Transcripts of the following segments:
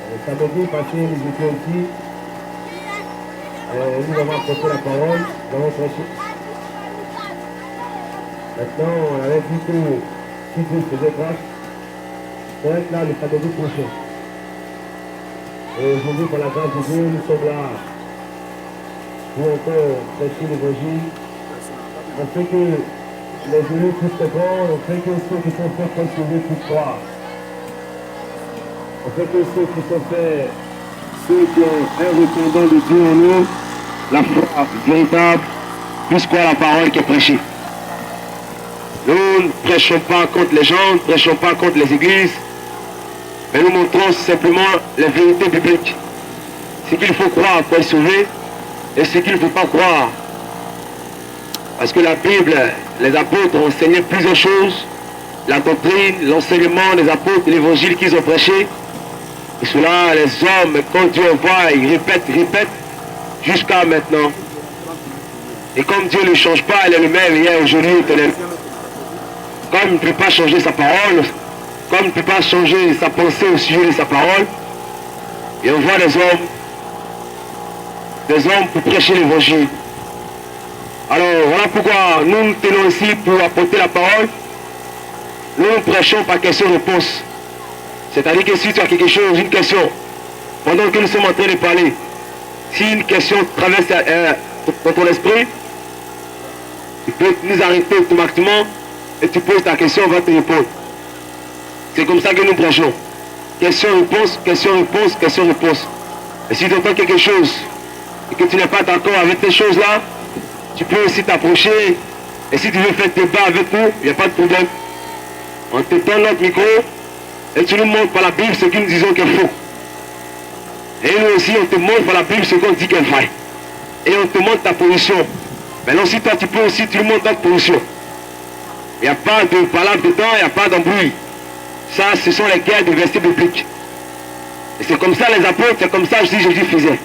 Samedi passé, nous étions ici. Nous avons apporté la parole, nous avons prêché. Maintenant, on avait dit que si Dieu faisait grâce, pour être là le samedi prochain. Et aujourd'hui, par la grâce de Dieu, nous sommes là pour encore prêcher l'évangile. On fait que les élus puissent comprendre, on fait que ceux qui sont faits pour sauver puissent croire. On fait que ceux qui sont faits, ceux qui ont un répondant de Dieu en nous, la foi véritable, puissent croire la parole qui est prêchée. Nous ne prêchons pas contre les gens, ne prêchons pas contre les églises, mais nous montrons simplement les vérités bibliques. Ce qu'il faut croire pour être sauvé et ce qu'il ne faut pas croire. Parce que la Bible, les apôtres ont enseigné plusieurs choses, la doctrine, l'enseignement des apôtres, l'évangile qu'ils ont prêché. Et cela, les hommes, quand Dieu envoie, ils répètent jusqu'à maintenant. Et comme Dieu ne change pas, il est le même hier, aujourd'hui, éternel. Comme il ne peut pas changer sa parole, comme il ne peut pas changer sa pensée au sujet de sa parole, il envoie des hommes pour prêcher l'évangile. Alors voilà pourquoi nous tenons ici pour apporter la parole. Nous prêchons par question-réponse. C'est-à-dire que si tu as quelque chose, une question, pendant que nous sommes en train de parler, si une question traverse dans ton esprit, tu peux nous arrêter automatiquement et tu poses ta question, on va te répondre. C'est comme ça que nous prêchons. Question-réponse, question-réponse, question-réponse. Et si tu entends quelque chose et que tu n'es pas d'accord avec ces choses-là, tu peux aussi t'approcher. Et si tu veux faire débat avec nous, il n'y a pas de problème. On te donne notre micro et tu nous montres par la Bible ce que nous disons qu'il est faux. Et nous aussi, on te montre par la Bible ce qu'on dit qu'il est vrai. Et on te montre ta position. Maintenant, si toi tu peux aussi, tu nous montres notre position. Il n'y a pas de palabre dedans, il n'y a pas d'embrouille. Ça, ce sont les guerres de versets bibliques. Et c'est comme ça les apôtres, c'est comme ça aussi Jésus faisait.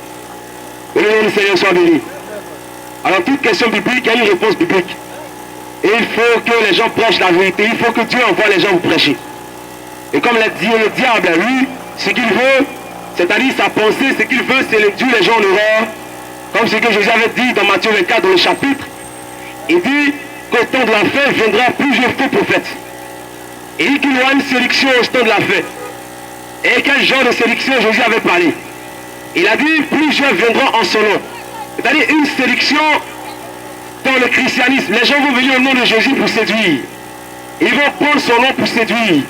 Que le nom du Seigneur soit béni. Alors toute question biblique, il y a une réponse biblique. Et il faut que les gens prêchent la vérité. Il faut que Dieu envoie les gens vous prêcher. Et comme le diable, lui, ce qu'il veut, c'est-à-dire sa pensée, ce qu'il veut, c'est induire les gens en erreur. Comme ce que Jésus avait dit dans Matthieu 24, dans le chapitre. Il dit qu'au temps de la fin viendra plusieurs faux prophètes. Et il dit qu'il y aura une sélection au temps de la fin. Et quel genre de sélection Jésus avait parlé? Il a dit plusieurs viendront en son nom. C'est-à-dire une sélection dans le christianisme. Les gens vont venir au nom de Jésus pour séduire. Ils vont prendre son nom pour séduire.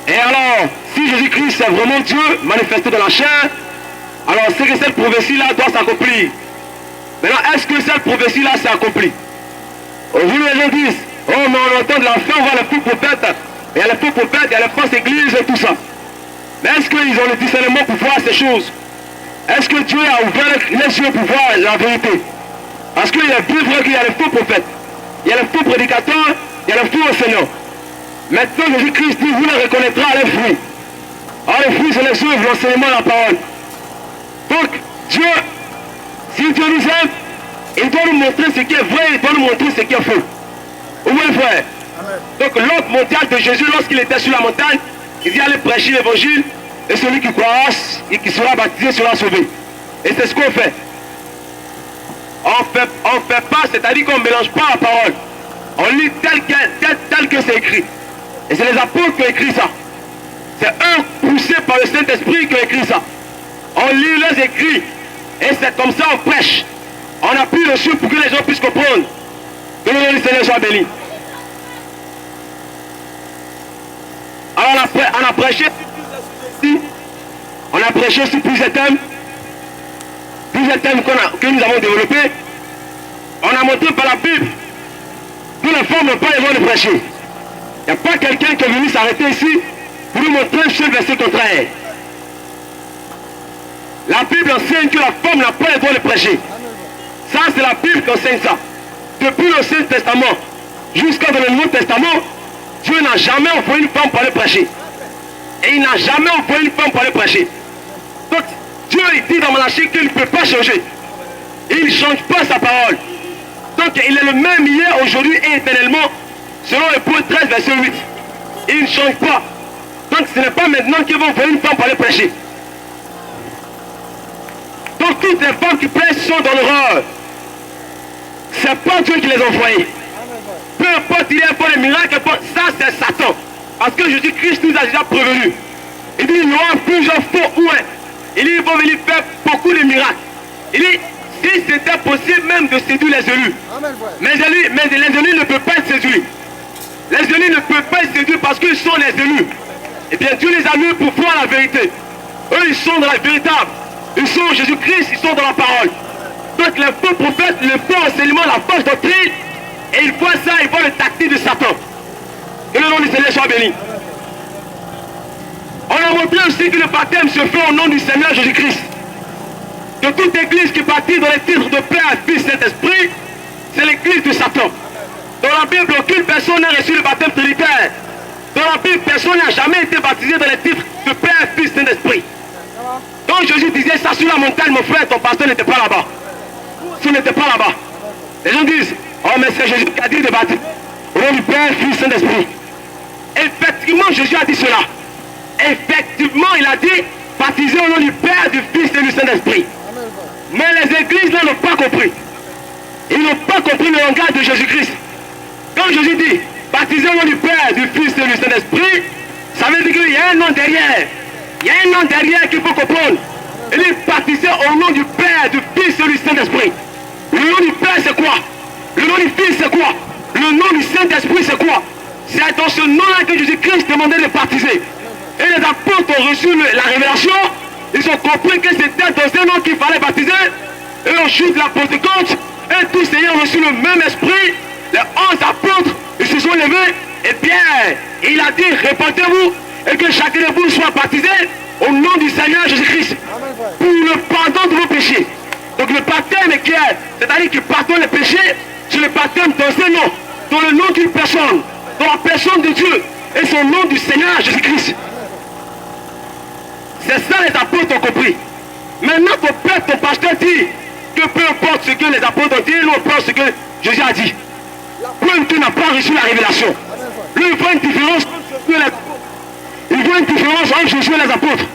Et alors, si Jésus-Christ c'est vraiment Dieu manifesté dans la chair, alors c'est que cette prophétie-là doit s'accomplir. Maintenant, est-ce que cette prophétie-là s'est accomplie? Aujourd'hui, les gens disent, oh, mais on entend de la fin, on voit les faux prophètes. Il y a les faux prophètes, il y a les fausses églises et tout ça. Mais est-ce qu'ils ont le discernement pour voir ces choses? Est-ce que Dieu a ouvert les yeux pour voir la vérité? Parce qu'il est bien vrai qu'il y a les faux prophètes, il y a les faux prédicateurs, il y a les faux enseignants. Maintenant, Jésus-Christ dit, vous les reconnaîtrez à les fruits. Alors les fruits, c'est les œuvres, l'enseignement, la parole. Donc, Dieu, si Dieu nous aime, il doit nous montrer ce qui est vrai, il doit nous montrer ce qui est faux. Vous voyez, frère? Donc, l'ordre mondial de Jésus, lorsqu'il était sur la montagne, il dit, allez prêcher l'évangile, et celui qui croira et qui sera baptisé sera sauvé. Et c'est ce qu'on fait. On ne fait pas, c'est-à-dire qu'on ne mélange pas la parole. On lit tel que c'est écrit. Et c'est les apôtres qui ont écrit ça. C'est eux poussés par le Saint-Esprit qui ont écrit ça. On lit leurs écrits. Et c'est comme ça on prêche. On appuie dessus pour que les gens puissent comprendre. Que le nom du Seigneur soit béni. Alors on a prêché sur plusieurs thèmes. Plusieurs thèmes que nous avons développés. On a montré par la Bible. Nous les femmes n'ont pas les droits de prêcher. Il n'y a pas quelqu'un qui est venu s'arrêter ici pour nous montrer un seul verset contraire. La Bible enseigne que la femme n'a pas le droit de prêcher. Ça, c'est la Bible qui enseigne ça. Depuis l'Ancien Testament jusqu'à dans le Nouveau Testament, Dieu n'a jamais envoyé une femme pour aller prêcher. Et il n'a jamais envoyé une femme pour aller prêcher. Donc, Dieu il dit dans Malachie qu'il ne peut pas changer. Il ne change pas sa parole. Donc, il est le même hier, aujourd'hui et éternellement, selon Hébreux 13, verset 8. Il ne change pas. Donc, ce n'est pas maintenant qu'il va envoyer une femme pour aller prêcher. toutes les femmes qui prêchent sont dans l'horreur. C'est pas Dieu qui les a envoyés. Peu importe, il y a des miracles, ça c'est Satan. Parce que Jésus-Christ nous a déjà prévenus. Il dit, il y aura plusieurs faux ouins. Il dit, ils vont venir faire beaucoup de miracles. Il dit, si c'était possible même de séduire les élus. Mais les élus ne peuvent pas être séduits. Les élus ne peuvent pas être séduits parce qu'ils sont les élus. Et bien Dieu les a mis pour voir la vérité. Eux, ils sont dans la véritable. Ils sont Jésus-Christ, ils sont dans la parole. Donc les faux prophètes, le faux enseignement, la fausse doctrine, et ils voient ça, ils voient le tactique de Satan. Que le nom du Seigneur soit béni. On a montré aussi que le baptême se fait au nom du Seigneur Jésus-Christ. Que toute église qui baptise dans les titres de Père, Fils, Saint-Esprit, c'est l'église de Satan. Dans la Bible, aucune personne n'a reçu le baptême trinitaire. Dans la Bible, personne n'a jamais été baptisé dans les titres de Père, Fils, Saint-Esprit. Quand Jésus disait ça sur la montagne, mon frère, ton pasteur n'était pas là-bas. Tu n'étais pas là-bas. Les gens disent, oh mais c'est Jésus qui a dit de baptiser au nom du Père, Fils, Saint-Esprit. Effectivement, Jésus a dit cela. Effectivement, il a dit baptiser au nom du Père, du Fils et du Saint-Esprit. Mais les églises là n'ont pas compris. Ils n'ont pas compris le langage de Jésus-Christ. Quand Jésus dit baptiser au nom du Père, du Fils et du Saint-Esprit, ça veut dire qu'il y a un nom derrière. Il y a un nom derrière qu'il faut comprendre. Il dit baptiser au nom du Père, du Fils et du Saint-Esprit. Le nom du Père c'est quoi? Le nom du Fils c'est quoi? Le nom du Saint-Esprit c'est quoi? C'est dans ce nom-là que Jésus-Christ demandait de baptiser. Et les apôtres ont reçu la révélation. Ils ont compris que c'était dans ce nom qu'il fallait baptiser. Et au jour de la Pentecôte, et tous ayant reçu le même esprit, les 11 apôtres, ils se sont levés. Et Pierre, il a dit, répentez-vous et que chacun de vous soit baptisé au nom du Seigneur Jésus-Christ pour le pardon de vos péchés. Donc le baptême est clair, c'est-à-dire qu'il pardonne les péchés, c'est le baptême dans ce nom, dans le nom d'une personne, dans la personne de Dieu et son nom du Seigneur Jésus-Christ. C'est ça les apôtres ont compris. Maintenant ton père, ton pasteur dit que peu importe ce que les apôtres ont dit, peu importe ce que Jésus a dit. Peu tu n'as pas reçu la révélation. Lui il voit une différence entre Jésus et les apôtres.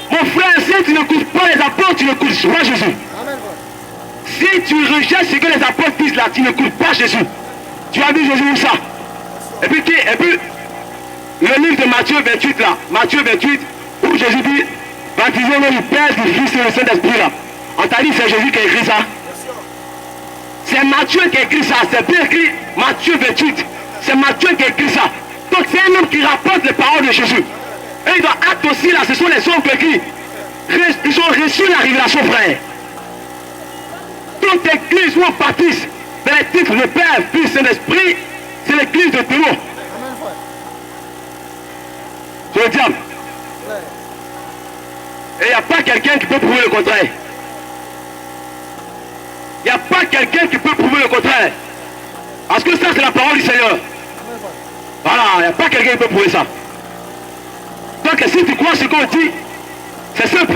Mon frère, si tu n'écoutes pas les apôtres, tu n'écoutes pas Jésus. Si tu rejettes ce que les apôtres disent là, tu n'écoutes pas Jésus. Tu as vu Jésus où ça? Et puis le livre de Matthieu 28 là, Matthieu 28, où Jésus dit baptisez au nom du Père, du Fils et du Saint-Esprit là. On t'a dit c'est Jésus qui a écrit ça. C'est Matthieu qui a écrit ça, c'est bien écrit Matthieu 28. C'est Matthieu qui a écrit ça. Donc c'est un homme qui rapporte les paroles de Jésus. Et dans Actes aussi là, ce sont les hommes qui écrivent. Ils ont reçu la révélation, frère. Toute église où on baptise dans les titres de Père, Fils et Saint-Esprit, c'est l'église de Théo. C'est le diable. Et il n'y a pas quelqu'un qui peut prouver le contraire. Il n'y a pas quelqu'un qui peut prouver le contraire. Parce que ça, c'est la parole du Seigneur. Voilà, il n'y a pas quelqu'un qui peut prouver ça. Donc, si tu crois ce qu'on dit, c'est simple.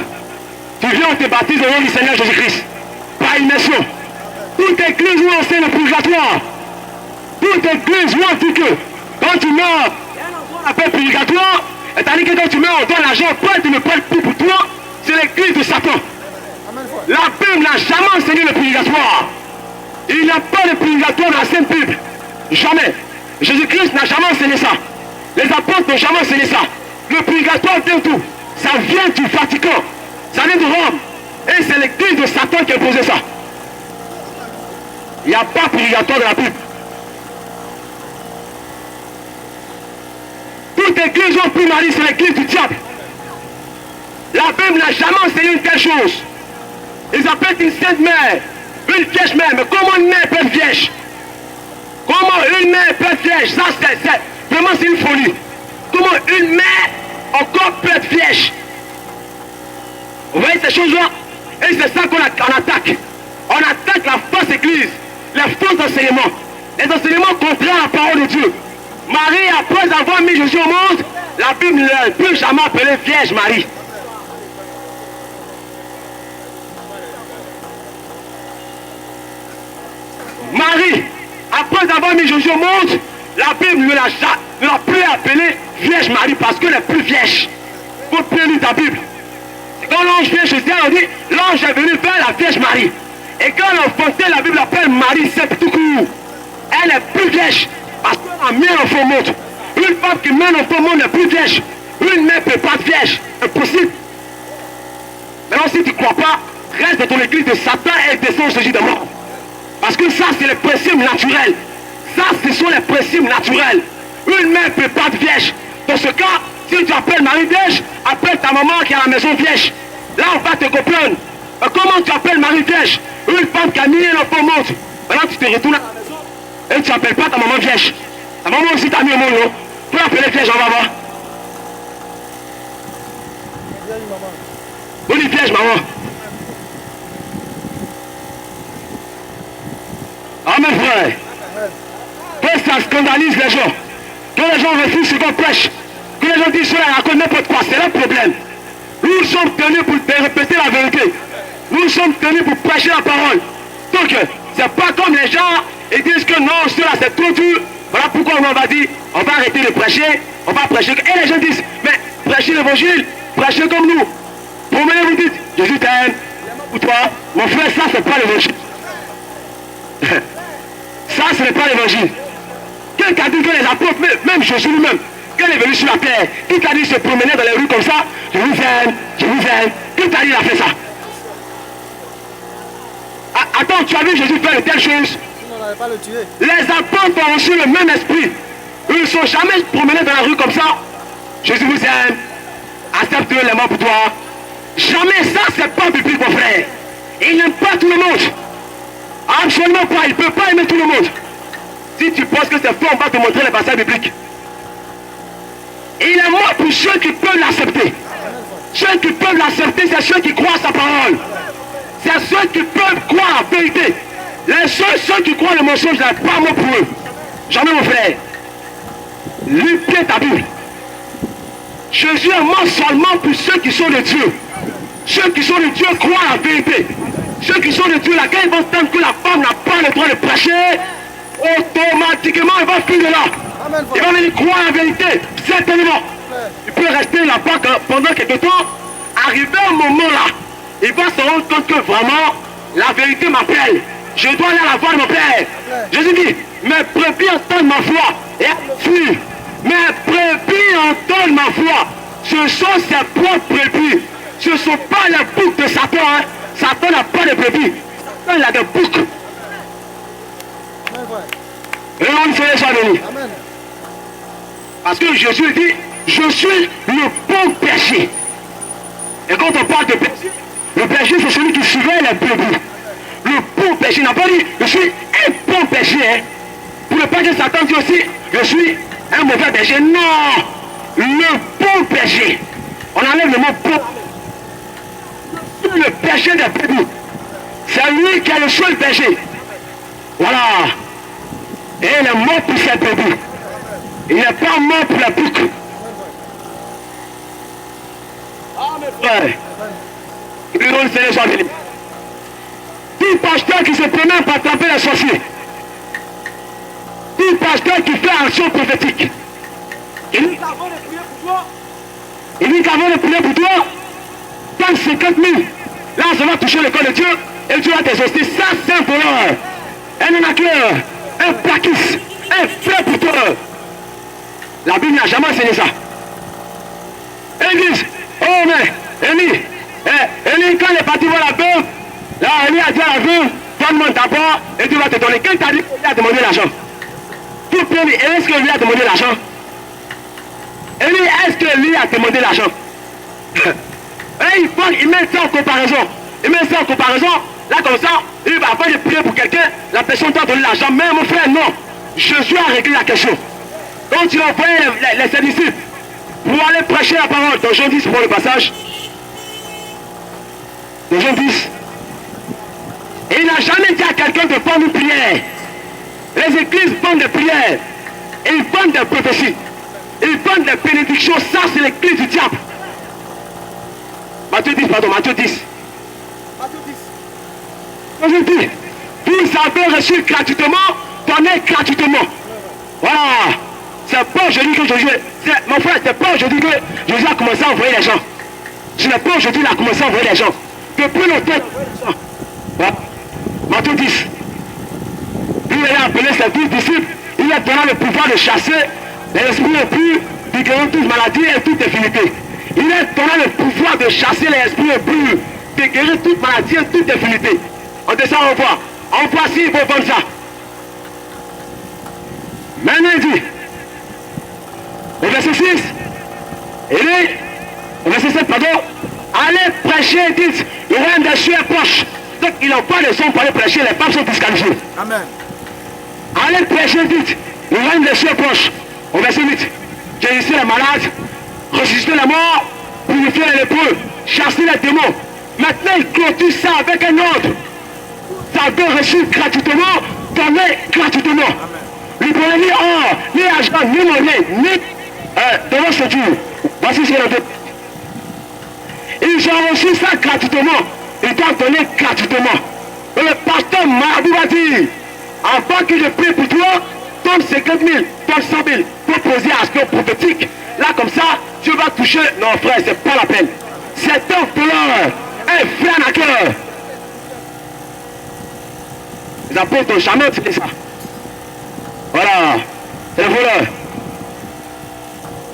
Tu viens, on te baptise au nom du Seigneur Jésus-Christ. Par immersion. Toute église où on enseigne le purgatoire. Toute église où on dit que quand tu meurs, il y a un endroit qu'on appelle purgatoire. C'est-à-dire que quand tu meurs, on donne l'argent, tu ne prêtes plus pour toi. C'est l'église de Satan. La Bible n'a jamais enseigné le purgatoire. Il n'y a pas de purgatoire dans la Sainte Bible. Jamais. Jésus-Christ n'a jamais enseigné ça. Les apôtres n'ont jamais enseigné ça. Le purgatoire vient d'où? Ça vient du Vatican. Ça vient de Rome. Et c'est l'église de Satan qui a imposé ça. Il n'y a pas de purgatoire dans la Bible. Toute église où on prie Marie, c'est l'église du diable. La Bible n'a jamais enseigné une telle chose. Ils appellent une sainte mère, une vierge mère. Mais comment une mère peut être vierge? Comment une mère peut être vierge? Ça, c'est vraiment c'est une folie. Comment une mère encore peut être vierge? Vous voyez ces choses-là? Et c'est ça qu'on attaque. On attaque la fausse église, les faux enseignements, les enseignements contraires à la parole de Dieu. Marie, après avoir mis Jésus au monde, la Bible ne peut jamais appeler Vierge Marie. Marie, après avoir mis Jésus au monde, la Bible ne l'a plus appelée Vierge Marie parce qu'elle n'est plus vierge. Il faut bien lire ta Bible. Quand l'ange vient chez elle, on dit, l'ange est venu vers la Vierge Marie. Et quand l'enfanté, la Bible l'appelle Marie, c'est tout court. Elle est plus vierge, parce qu'elle a mis un enfant au monde. Une femme qui met un enfant au monde n'est plus vierge. Une mère ne peut pas être vierge. Impossible. Maintenant, si tu ne crois pas, reste dans ton église de Satan et descends Jésus de mort. Parce que ça, c'est les principes naturels. Ça, ce sont les principes naturels. Une mère ne peut pas être vierge. Dans ce cas, si tu appelles Marie vierge, appelle ta maman qui est à la maison vierge. Là, on va te comprendre. Comment tu appelles Marie vierge? Une femme qui a mis un enfant au monde. Maintenant, tu te retournes à la maison et tu n'appelles pas ta maman vierge. Ta maman aussi t'a mis au monde, non? Tu peux l'appeler vierge, on va voir. On dit vierge, maman. Amen, frère. Que ça scandalise les gens. Que les gens refusent ce qu'on prêche. Que les gens disent cela raconte n'importe quoi. C'est leur problème. Nous sommes tenus pour répéter la vérité. Nous sommes tenus pour prêcher la parole. Donc, c'est pas comme les gens, ils disent que non, cela c'est trop dur. Voilà pourquoi on va dire, on va arrêter de prêcher, on va prêcher. Et les gens disent, mais prêchez l'évangile, prêchez comme nous. Promenez, vous dites, Jésus t'aime, pour toi. Mon frère, ça c'est pas l'évangile. Ça, ce n'est pas l'évangile. Quelqu'un a dit que les apôtres, même Jésus lui-même, quand il est venu sur la terre, qui t'a dit se promener dans les rues comme ça, je vous aime, je vous aime. Qui t'a dit il a fait ça? Attends, tu as vu Jésus faire de telles choses? On n'allait pas le tuer. Les apôtres ont reçu le même esprit. Ils ne sont jamais promenés dans la rue comme ça. Jésus vous aime, accepte les morts pour toi. Jamais ça, c'est pas biblique, mon frère. Il n'aime pas tout le monde. Absolument pas, il ne peut pas aimer tout le monde. Si tu penses que c'est faux, on va te montrer les passages bibliques. Il est mort pour ceux qui peuvent l'accepter. Ceux qui peuvent l'accepter, c'est ceux qui croient à sa parole. C'est ceux qui peuvent croire la vérité. Ceux qui croient le mensonge, n'est pas mort pour eux. Jamais, mon frère. Lis bien ta Bible. Jésus est mort seulement pour ceux qui sont de Dieu. Ceux qui sont de Dieu croient la vérité. Ceux qui sont de Dieu, là, quand ils vont entendre que la femme n'a pas le droit de prêcher, automatiquement, ils vont fuir de là. Amen, Ils vont venir croire la vérité, certainement. Il peut rester là-bas pendant quelques temps. Arrivé un moment là, il va se rendre compte que vraiment, la vérité m'appelle. Je dois aller à la voix de mon Père. Jésus dit, mes brebis entendent ma voix et elles fuient. Mes brebis entendent ma voix. Ce sont ses propres brebis. Ce ne sont pas les boucs de Satan. Hein. Satan n'a pas de brebis. Satan, il a des boucs. Et on fait ça béni. Parce que Jésus dit, je suis le bon berger. Et quand on parle de berger, le berger c'est celui qui surveille les brebis. Le bon berger n'a pas dit, je suis un bon berger. Hein. Pour ne pas que Satan dit aussi, je suis un mauvais berger. Non, le bon berger. On enlève le mot bon. Le berger des brebis. C'est lui qui est le seul berger. Voilà. Et il est mort pour ses brebis. Il n'est pas mort pour la boucle. Ah, mes frères. Il nous donne Seigneur soit béni. Tout pasteur qui se promène pour attraper les sorciers. Tout pasteur qui fait action prophétique. Il dit qu'avant de prier pour toi, donne 50 000. Là, ça va toucher le corps de Dieu et tu vas t'exaucer. Ça, c'est un voleur. Un arnaqueur, un plaquiste, un frère pour toi. La Bible n'a jamais enseigné ça. Et ils disent, oh mais, Élie, quand il est parti voir la veuve, là, Élie a dit à la veuve, donne-moi d'abord et tu vas te donner. Quand tu as dit qu'il a demandé l'argent, tu peux dire, est-ce que lui a demandé l'argent? Élie, est-ce que lui a demandé l'argent? Et il met ça en comparaison. Il met ça en comparaison. Là, comme ça, il va avoir de prier pour quelqu'un, la personne doit donner l'argent. Mais mon frère, non. Jésus a réglé la question. Donc, il a envoyé les disciples pour aller prêcher la parole. Dans Jean 10, pour le passage. Dans Jean 10. Et il n'a jamais dit à quelqu'un de prendre une prière. Les églises vendent des prières. Ils vendent des prophéties. Ils vendent des bénédictions. Ça, c'est l'église du diable. Matthieu 10, pardon, Matthieu 10. Matthieu 10. Vous avez reçu gratuitement, donnez gratuitement. Voilà. C'est pas aujourd'hui que Jésus. Mon frère, c'est pas aujourd'hui que Jésus a commencé à envoyer les gens. Ce n'est pas aujourd'hui qu'il a commencé à envoyer les gens. Depuis longtemps. Voilà. Matthieu 10. Il a appelé ses 12 disciples. Il a donné le pouvoir de chasser les esprits impurs, de guérir toute maladie et toute infirmité. Il a donné le pouvoir de chasser les esprits impurs, de guérir toute maladie et toute infirmité. On descend, on voit. On voit s'il faut vendre ça. Maintenant il dit, au verset 6, il dit, au verset 7, pardon, allez prêcher, dites, le règne des cieux est proche. Donc il envoie les hommes pour aller prêcher, les papes sont disqualifiés. Amen. Allez prêcher, dites, le règne des cieux est proche. Au verset 8, guérissez les malades, ressuscitez les morts, purifiez les lépreux, chassez les démons. Maintenant il clôture ça avec un ordre. Ça veut reçu gratuitement, donner gratuitement. Il ne prenait ni or, ni argent, ni monnaie, ni devant ce Dieu. Voici ce qu'il a dit. Ils ont reçu ça gratuitement. Ils doivent donner gratuitement. Et le pasteur Marabout va dire, avant que je prie pour toi, donne 50 000, donne 100 000, pour poser à ce que prophétique. Là, comme ça, tu vas toucher. Non, frère, c'est pas la peine. C'est un voleur, un flânaqueur. Les apôtres n'ont jamais fait ça. Voilà, c'est le voleur.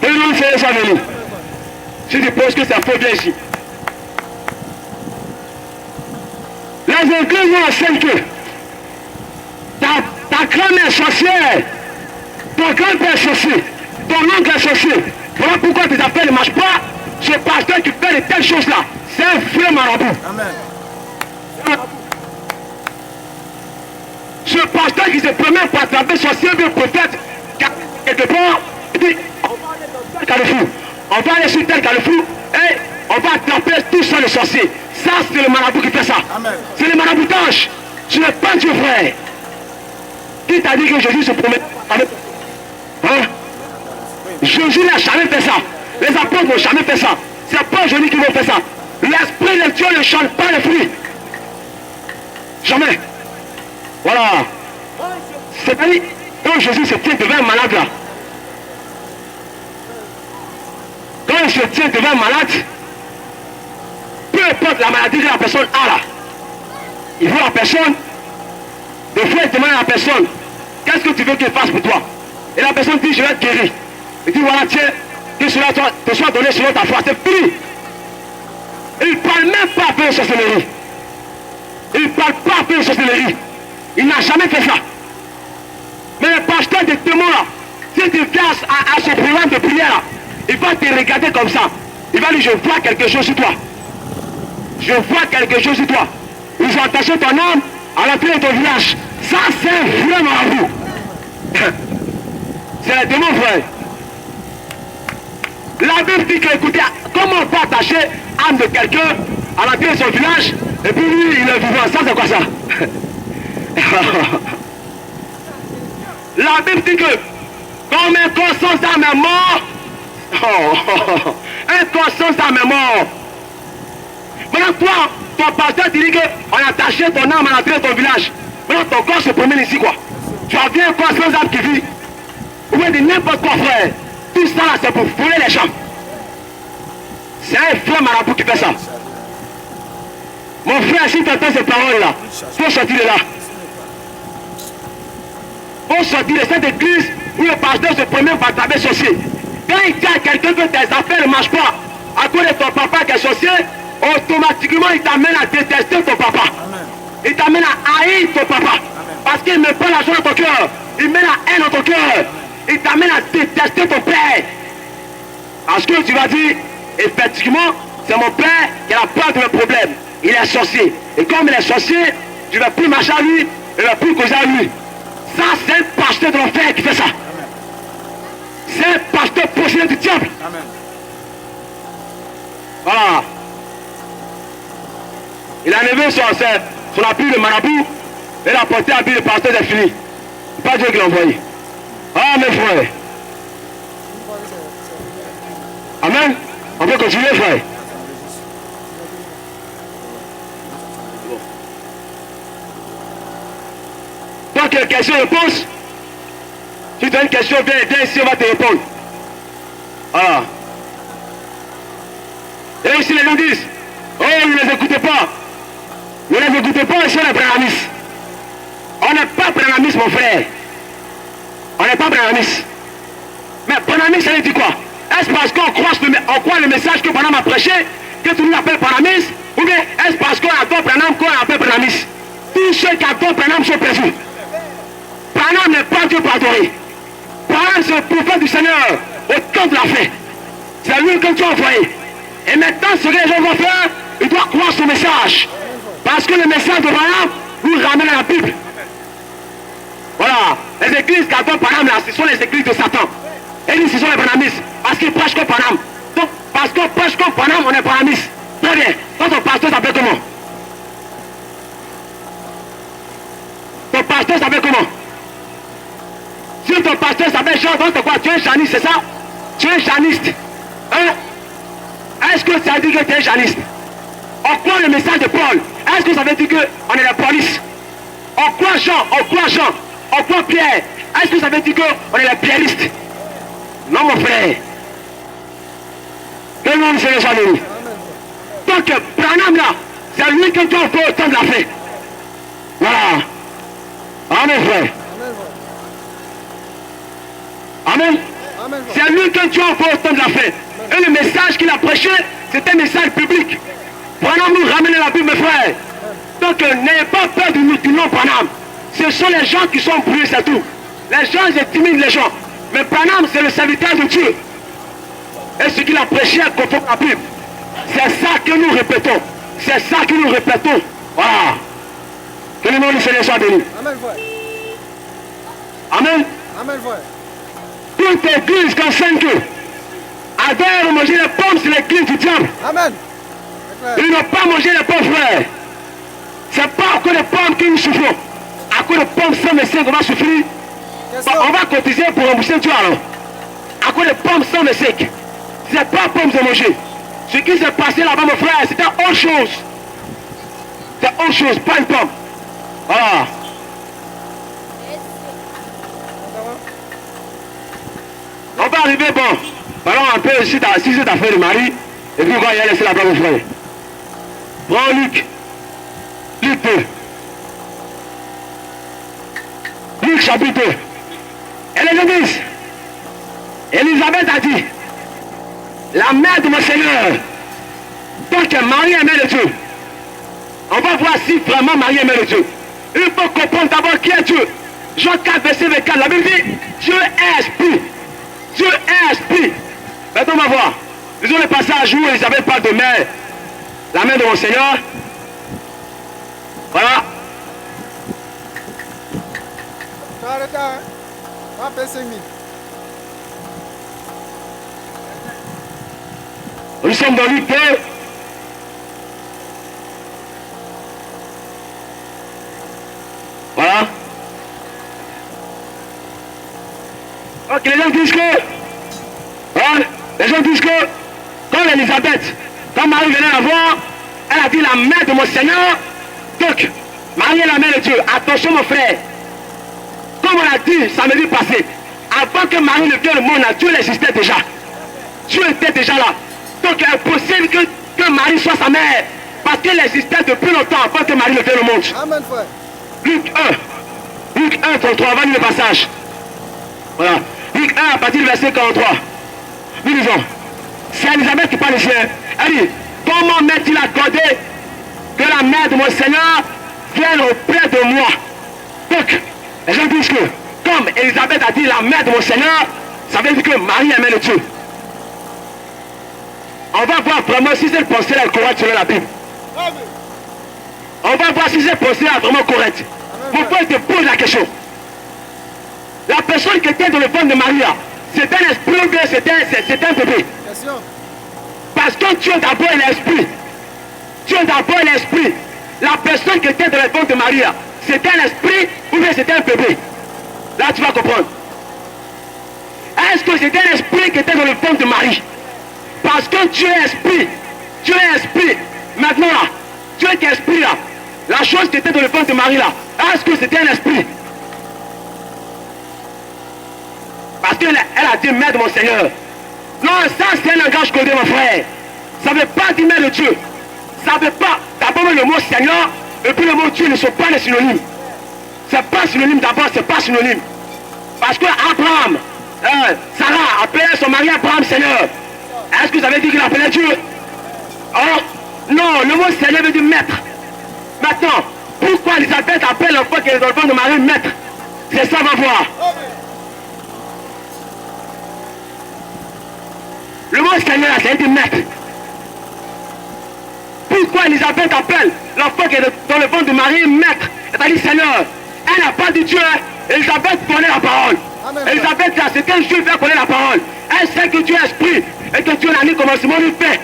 Et nous faisons ça avec nous. Si tu penses que ça faut bien ici. Les églises enseignent que ta grand-mère est sorcière, ton grand-père est sorcier, ton oncle est sorcier. Voilà pourquoi tes affaires ne marchent pas. Ce pasteur qui fait de telles choses-là, c'est un vrai marabout. Amen. Ce pasteur qui se promène pour attraper sorcier, bien prophète, quelque part, il dit, on va aller dans tel carrefour, on va aller sur tel carrefour, et on va attraper tout ça le sorcier. Ça, c'est le marabout qui fait ça. C'est le maraboutage. Ce n'est pas Dieu, frère. Qui t'a dit que Jésus se promène avec... Hein? Jésus n'a jamais fait ça. Les apôtres n'ont jamais fait ça. C'est pas Jésus qui va faire ça. L'esprit de Dieu ne chante pas les fruits. Jamais. Voilà. C'est-à-dire, quand Jésus se tient devant un malade là, quand il se tient devant un malade, peu importe la maladie que la personne a là, il voit la personne, des fois il demande à la personne, qu'est-ce que tu veux qu'il fasse pour toi? Et la personne dit, je vais être guéri. Il dit, voilà, tiens, que cela te soit donné selon ta foi. C'est fini. Il ne parle même pas à faire une sorcellerie. Il ne parle pas à faire une sorcellerie. Il n'a jamais fait ça. Mais le pasteur des témoins là, si tu viens à ce programme de prière là, il va te regarder comme ça. Il va dire, je vois quelque chose sur toi. Je vois quelque chose sur toi. Ils ont attaché ton âme à l'entrée de ton village. Ça, c'est vraiment à vous. C'est le démon, frère. La Bible dit que, écoutez, comment on peut attacher l'âme de quelqu'un à l'entrée de son village et puis lui, il est vivant. Ça, c'est quoi ça? La Bible dit que, comme un corps sans âme est mort, un corps sans âme est mort. Maintenant, toi, ton pasteur te dit qu'on a attaché ton âme à l'entrée de ton village. Maintenant, ton corps se promène ici, quoi. Tu as vu un corps sans âme qui vit. Ou bien de n'importe quoi, frère. Tout ça, là, c'est pour voler les gens. C'est un frère marabout qui fait ça. Mon frère, si tu entends ces paroles-là, il faut sortir de là. Il faut sortir de cette église où le pasteur se promène par taper sorcier. Quand il dit à quelqu'un que tes affaires ne marchent pas à cause de ton papa qui est sorcier, automatiquement il t'amène à détester ton papa. Il t'amène à haïr ton papa. Parce qu'il ne met pas la joie dans ton cœur. Il met la haine dans ton cœur. Il t'amène à détester ton père. Parce que tu vas dire, effectivement, c'est mon père qui a la peur de mes problèmes. Il est sorcier. Et comme il est sorcier, je ne vais plus marcher à lui, je ne vais plus causer à lui. Ça, c'est un pasteur de l'enfer qui fait ça. C'est un pasteur possédé du diable. Amen. Voilà. Il a levé son appui de marabout et l'a porté à l'habit de pasteur est fini. C'est pas Dieu qui l'a envoyé. Ah, mes frères. Amen. On peut continuer, frère. Toi, quelle question réponse? Si tu as une question, viens ici, on va te répondre. Voilà. Et ici les gens disent, oh, ne les écoutez pas. Ne les écoutez pas, ici on est branamis. On n'est pas branamis, mon frère. On n'est pas branamis. Mais branamis, ça veut dire quoi? Est-ce parce qu'on croit le message que Branham a prêché, que tout le monde appelle branamis? Ou bien est-ce parce qu'on adore Branham qu'on appelle branamis? Tous ceux qui adorent Branham sont perdus. Branham n'est pas Dieu pour adorer. Branham, c'est le prophète du Seigneur au temps de la fin. C'est lui que tu as envoyé. Et maintenant, ce que les gens vont faire, ils doivent croire son message. Parce que le message de Branham nous ramène à la Bible. Voilà. Les églises qui adorent Branham, là, ce sont les églises de Satan. Et nous, ce sont les branamistes. Parce qu'ils prêchent comme Branham. Donc, parce qu'on prêche comme Branham, on est branamiste. Très bien. Quand ton pasteur s'appelle comment? Ton pasteur s'appelle comment? Si ton pasteur s'appelle Jean, donc quoi? Tu es un janiste, c'est ça? Tu es un janiste. Hein? Est-ce que ça veut dire que tu es un janiste? On croit le message de Paul. Est-ce que ça veut dire qu'on est la police? On croit Jean, on croit Pierre. Est-ce que ça veut dire qu'on est les pierristes? Non, mon frère. Que le monde se les a. Donc, Branham là, c'est lui que tu as fait au temps de la fin. Voilà. Amen, frère. Amen. C'est lui que tu as fait au temps de la fin. Et le message qu'il a prêché, c'est un message public. Branham nous ramène la Bible, mes frères. Donc, n'ayez pas peur du nom Branham. Ce sont les gens qui sont brûlés, c'est tout. Les gens intimident les gens. Mais Branham, c'est le serviteur de Dieu. Et ce qu'il a prêché à conforme la Bible. C'est ça que nous répétons. C'est ça que nous répétons. Voilà. Que le nom du Seigneur soit béni. Amen, frère. Amen. Amen, frère. Toute église qui enseigne que adore manger les pommes, c'est l'église du diable. Amen. Ils n'ont pas mangé les pommes, frère. C'est pas à cause des pommes que nous souffrons. À cause des pommes sans médecin qu'on va souffrir. On va cotiser pour rembourser Dieu alors. À cause des pommes sans médecin. C'est pas pommes de manger. Ce qui s'est passé là-bas, mon frère, c'était autre chose. C'est autre chose, pas une pomme. Voilà. On va arriver, bon. Parlons un peu ici, si c'est affaire de Marie. Et puis, on va y laisser là-bas, mon frère. Prends Luc. Luc 2. Luc chapitre 2. Et les gens disent, Élisabeth a dit, la mère de mon Seigneur. Donc Marie est mère de Dieu. On va voir si vraiment Marie est mère de Dieu. Il faut comprendre d'abord qui est Dieu. Jean 4, verset 24, la Bible dit, Dieu est esprit. Dieu est esprit. Maintenant on va voir. Disons le passage où Élisabeth parle de mère. La mère de mon Seigneur. Voilà. Tu as arrêté, hein? On va faire 5 minutes. Nous sommes dans Luc 2. Voilà. Donc les gens disent que, hein, les gens disent que, quand Élisabeth, quand Marie venait la voir, elle a dit la mère de mon Seigneur. Donc, Marie est la mère de Dieu. Attention mon frère. Comme on a dit samedi passé, avant que Marie ne vienne au monde, Dieu existait déjà. Dieu était déjà là. Donc il est possible que Marie soit sa mère. Parce qu'elle existait depuis longtemps avant que Marie ne vienne au monde. Amen, frère. Luc 1. Luc 1, 33, on va lire le passage. Voilà. Luc 1 à partir du verset 43. Nous lisons. C'est Élisabeth qui parle ici. Elle dit, comment m'est-il accordé que la mère de mon Seigneur vienne auprès de moi? Donc, les gens disent que, comme Élisabeth a dit la mère de mon Seigneur, ça veut dire que Marie est mère de Dieu. On va voir vraiment si cette pensée est correcte selon la Bible. Amen. On va voir si cette pensée est vraiment correcte. Mon frère te pose la question. La personne qui était dans le ventre de Maria, c'est un esprit ou bien c'est un bébé? Question. Parce que Dieu d'abord est l'esprit. Dieu d'abord est l'esprit. La personne qui était dans le ventre de Maria, c'est un esprit ou bien c'est un bébé? Là tu vas comprendre. Est-ce que c'est un esprit qui était dans le ventre de Marie? Parce que Dieu est esprit. Dieu est esprit. Maintenant là, Dieu qui est esprit là, la chose qui était dans le ventre de Marie là, est-ce que c'était un esprit? Parce qu'elle a dit mère de mon Seigneur. Non, ça c'est un langage codé mon frère. Ça ne veut pas dire mère de Dieu. Ça ne veut pas. D'abord le mot Seigneur et puis le mot Dieu ne sont pas des synonymes. C'est pas synonyme d'abord, c'est pas synonyme. Parce que Abraham, Sarah appelait son mari Abraham Seigneur. Est-ce que vous avez dit qu'il appelait Dieu? Oh, non, le mot Seigneur veut dire maître. Maintenant, pourquoi Elisabeth appelle l'enfant qui est dans le ventre de Marie maître? C'est ça, on va voir. Le mot Seigneur, c'est dire maître. Pourquoi Elisabeth appelle l'enfant qui est dans le ventre de Marie maître? C'est-à-dire Seigneur. Elle n'a pas dit Dieu. Elisabeth connaît la parole. Elisabeth, c'est qu'un Dieu fait connaître la parole. Elle sait que Dieu est esprit et que Dieu n'a ni commencement ni fait.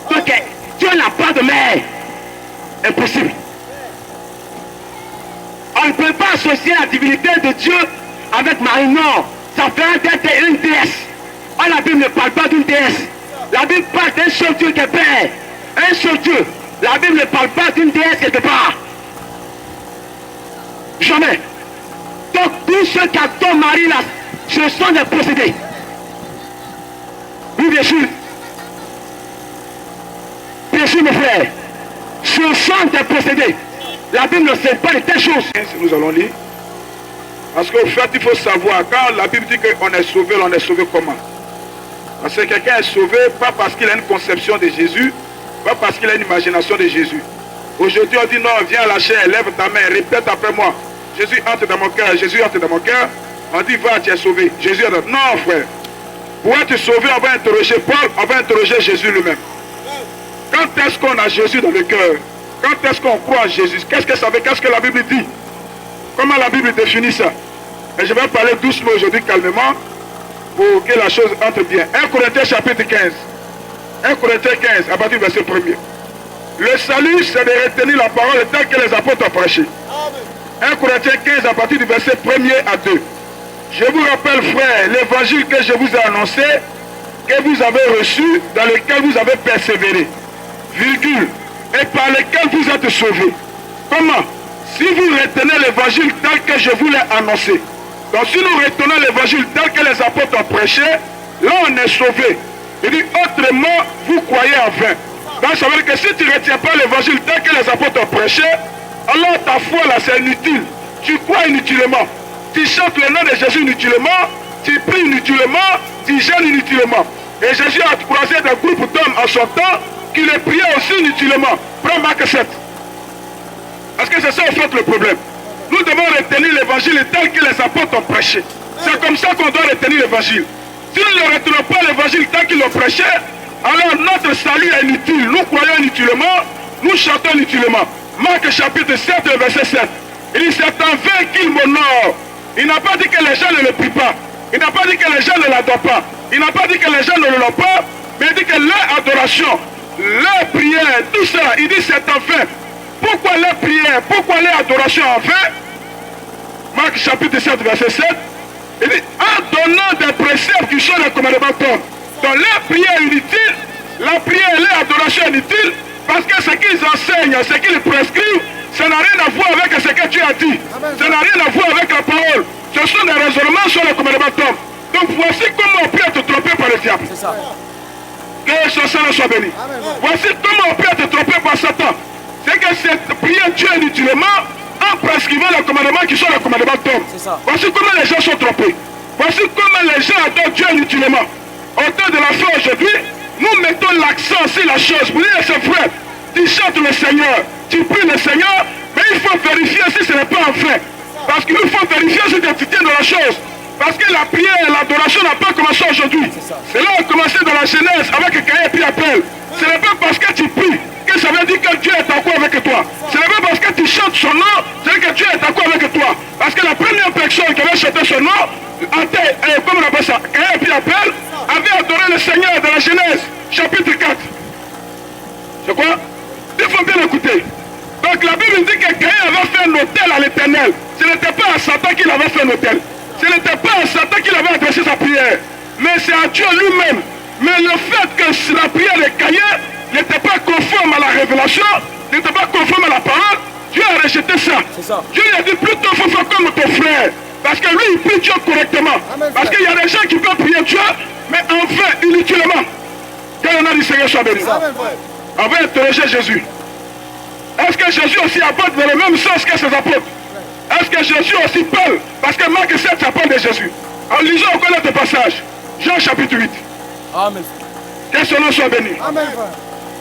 Donc Dieu n'a pas de mère. Impossible. On ne peut pas associer la divinité de Dieu avec Marie. Non, ça ferait d'être une déesse. Oh, la Bible ne parle pas d'une déesse. La Bible parle d'un seul Dieu qui est Père. Un seul Dieu. La Bible ne parle pas d'une déesse quelque part. Jamais. Donc tous ceux qui adorent Marie là, ce sont des possédés. Oui, bien sûr. Bien sûr, mes frères. Ce sont des possédés. La Bible ne sait pas de telles choses. Nous allons lire. Parce qu'au fait, il faut savoir, quand la Bible dit qu'on est sauvé, on est sauvé comment? Parce que quelqu'un est sauvé, pas parce qu'il a une conception de Jésus, pas parce qu'il a une imagination de Jésus. Aujourd'hui, on dit non, viens à la chair, lève ta main, répète après moi. Jésus entre dans mon cœur, Jésus entre dans mon cœur. On dit, va, tu es sauvé. Jésus entre. Non, frère. Pour être sauvé, on va interroger Paul, on va interroger Jésus lui-même. Quand est-ce qu'on a Jésus dans le cœur? Quand est-ce qu'on croit en Jésus? Qu'est-ce que ça veut? Qu'est-ce que la Bible dit? Comment la Bible définit ça? Et je vais parler doucement aujourd'hui, calmement, pour que la chose entre bien. 1 Corinthiens chapitre 15. 1 Corinthiens 15, à partir du verset 1er. Le salut, c'est de retenir la parole telle que les apôtres ont prêché. 1 Corinthiens 15, à partir du verset 1er à 2. Je vous rappelle, frère, l'évangile que je vous ai annoncé, que vous avez reçu, dans lequel vous avez persévéré, virgule, et par lequel vous êtes sauvés. Comment? Si vous retenez l'évangile tel que je vous l'ai annoncé. Donc si nous retenons l'évangile tel que les apôtres ont prêché, là on est sauvés. Il dit, autrement, vous croyez en vain. Donc ça veut dire que si tu ne retiens pas l'évangile tel que les apôtres ont prêché, alors ta foi là c'est inutile. Tu crois inutilement. Tu chantes le nom de Jésus inutilement. Tu pries inutilement. Tu jeûnes inutilement. Et Jésus a croisé des groupes d'hommes en son temps qui les priaient aussi inutilement. Prends Marc 7. Parce que c'est ça en fait le problème. Nous devons retenir l'évangile tel que les apôtres ont prêché. C'est comme ça qu'on doit retenir l'évangile. Si nous ne retenons pas l'évangile tel qu'ils l'ont prêché, alors notre salut est inutile. Nous croyons inutilement, nous chantons inutilement. Marc chapitre 7, verset 7. Il dit, c'est en vain qu'il m'honore. Il n'a pas dit que les gens ne le prient pas. Il n'a pas dit que les gens ne l'adorent pas. Il n'a pas dit que les gens ne l'ont pas. Mais il dit que leur adoration, leur prière, tout ça, il dit c'est en vain. Pourquoi leur prière, pourquoi leur adoration en vain? Marc chapitre 7, verset 7. Il dit, en donnant des préceptes qui sont les commandements d'homme. Donc leur prière est inutile, la prière et leur adoration est inutile, parce que ce qu'ils enseignent, ce qu'ils prescrivent, ça n'a rien à voir avec ce que Dieu a dit. Ça n'a rien à voir avec la parole. Ce sont des raisonnements sur les commandements d'homme. Donc voici comment on peut être trompé par le diable. C'est ça. Que son Seigneur soit béni. Amen. Voici comment on peut être trompé par Satan. C'est que cette prière Dieu inutilement en prescrivant les commandements qui sont les commandements d'homme. Voici comment les gens sont trompés. Voici comment les gens adorent Dieu inutilement. Au temps de la fin aujourd'hui, nous mettons l'accent sur la chose. Vous dites, c'est vrai, tu chantes le Seigneur, tu pries le Seigneur, mais il faut vérifier si ce n'est pas en fait. Parce qu'il faut vérifier si tu tiens dans la chose. Parce que la prière et l'adoration n'a pas commencé aujourd'hui. Cela a commencé dans la Genèse avec Caïn et puis Abel. Ce n'est pas parce que tu pries que ça veut dire que Dieu est d'accord avec toi. Ce n'est pas parce que tu chantes son nom, c'est que Dieu est d'accord avec toi. Parce que la première personne qui avait chanté son nom, comme on appelle ça, Caïn et puis Abel, avait adoré le Seigneur dans la Genèse, chapitre 4. C'est quoi? Il faut bien écouter. Donc la Bible dit que Caïn avait fait un autel à l'Éternel. Ce n'était pas à Satan qu'il avait fait un autel. Ce n'était pas à Satan qu'il avait adressé sa prière. Mais c'est à Dieu lui-même. Mais le fait que la prière de Caïn n'était pas conforme à la révélation, n'était pas conforme à la parole, Dieu a rejeté ça. Dieu lui a dit plutôt il faut faire comme ton frère. Parce que lui il prie Dieu correctement. Amen. Parce qu'il y a des gens qui peuvent prier Dieu, mais en vain, inutilement. Que le nom du Seigneur soit béni. Amen, frère. On va interroger Jésus. Est-ce que Jésus aussi apporte dans le même sens que ses apôtres? Est-ce que Jésus aussi parle? Parce que Marc 7, ça parle de Jésus. En lisant encore notre passage, Jean chapitre 8. Amen. Que son nom soit béni. Amen, frère.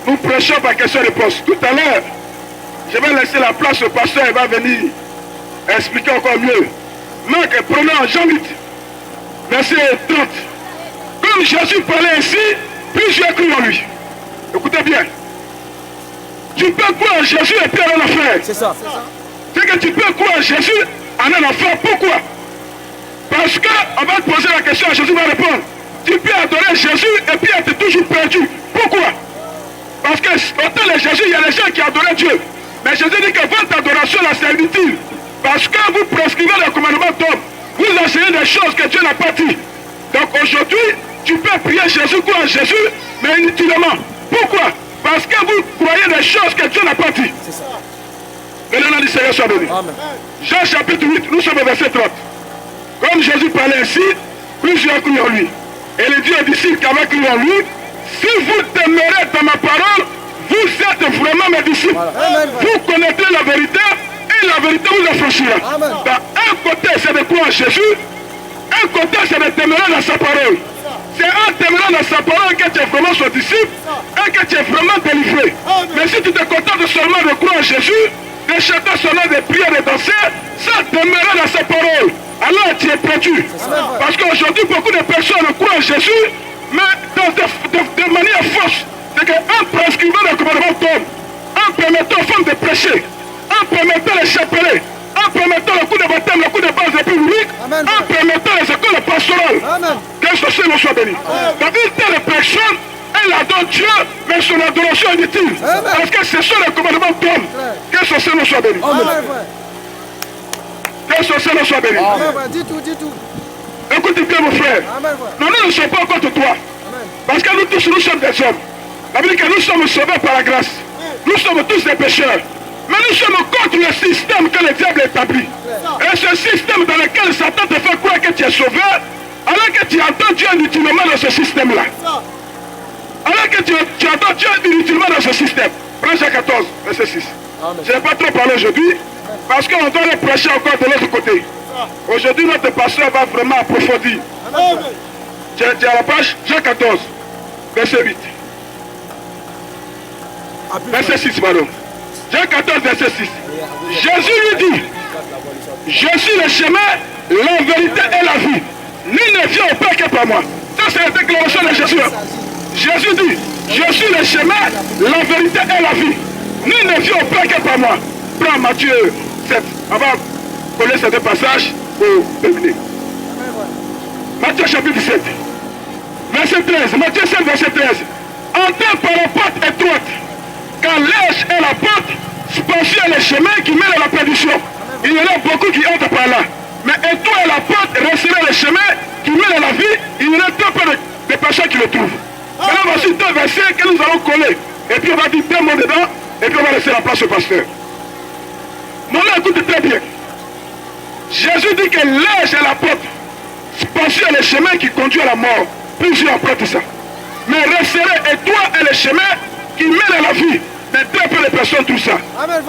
Nous prêchons par question-réponse. Tout à l'heure, je vais laisser la place au pasteur, il va venir expliquer encore mieux. Marc, prenons Jean 8, verset 30. Comme Jésus parlait ainsi, plusieurs crurent en lui. Écoutez bien. Tu peux croire en Jésus et puis en enfer. C'est ça. C'est que tu peux croire en Jésus en un enfer. Pourquoi? Parce qu'on va te poser la question et Jésus va répondre. Tu peux adorer Jésus et puis être toujours perdu. Pourquoi? Parce que autant de Jésus, il y a des gens qui adoraient Dieu. Mais Jésus dit que votre adoration là, c'est inutile. Parce que vous prescrivez le commandement d'homme. Vous enseignez des choses que Dieu n'a pas dit. Donc aujourd'hui, tu peux prier Jésus, croire en Jésus, mais inutilement. Pourquoi? Parce que vous croyez des choses que Dieu n'a pas dit. C'est ça. Que le nom du Seigneur soit béni. Amen. Jean chapitre 8, nous sommes au verset 30. Comme Jésus parlait ainsi, plusieurs crurent en lui. Et il dit aux disciples qui avaient cru en lui, si vous demeurez dans ma parole, vous êtes vraiment mes disciples. Amen. Vous connaîtrez la vérité et la vérité vous affranchira. Amen. Dans un côté, c'est de croire en Jésus, un côté, c'est de demeurer dans sa parole. C'est en demeurant dans sa parole que tu es vraiment son disciple et que tu es vraiment délivré. Mais si tu te contentes seulement de croire en Jésus, de chanter seulement des prières et de danser, sans demeurer dans sa parole, alors tu es perdu. Parce qu'aujourd'hui, beaucoup de personnes croient en Jésus, mais de manière fausse. C'est qu'en prescrivant le commandement d'homme, en permettant aux femmes de prêcher, en permettant les chapelets, en permettant le coup de baptême, le coup de base république, en permettant les écoles pastorales, Amen. que ce Seigneur soit béni. Donc une telle personne, elle adore Dieu, mais son adoration est inutile. Parce que ce sont les commandements d'homme. Que ce Seigneur soit béni. Amen, frère. Que ce Seigneur soit béni. Amen, frère. Dis tout, dis tout. Écoute bien mon frère. Amen, frère. Non, nous ne sommes pas contre toi. Amen. Parce que nous tous, nous sommes des hommes. La Bible dit que nous sommes sauvés par la grâce. Nous sommes tous des pécheurs. Mais nous sommes contre le système que le diable établit. Et ce système dans lequel Satan te fait croire que tu es sauvé, alors que tu entends Dieu inutilement dans ce système-là. Alors que tu entends Dieu inutilement dans ce système. Prends Jean 14, verset 6. Je ne vais pas trop parler aujourd'hui, parce qu'on doit le prêcher encore de l'autre côté. Aujourd'hui, notre pasteur va vraiment approfondir. Tu es à la page Jean 14, verset 8. Verset 6, pardon. Jean 14, verset 6. Jésus lui dit, je suis le chemin, la vérité et la vie. Nul ne vient au Père que par moi. Ça, c'est la déclaration de Jésus. Jésus dit, je suis le chemin, la vérité et la vie. Nul ne vient au Père que par moi. Prends Matthieu 7. On va coller ces deux passages pour terminer. Matthieu chapitre 7. Verset 13. Matthieu 7, verset 13. Entrez par la porte étroite. Car l'âge est la porte, spacieux est le chemin qui mène à la perdition. Il y en a beaucoup qui entrent par là. Mais étroit est la porte, resserré le chemin qui mène à la vie. Il y en a très peu de personnes qui le trouvent. Maintenant, voici deux versets que nous allons coller. Et puis on va dire deux mots dedans. Et puis on va laisser la place au pasteur. Maintenant, écoutez très bien. Jésus dit que l'âge est la porte, spacieux est le chemin qui conduit à la mort. Plusieurs prêtent ça. Mais resserré étroit est le chemin qui mène à la vie. Mais très peu de personnes trouvent ça.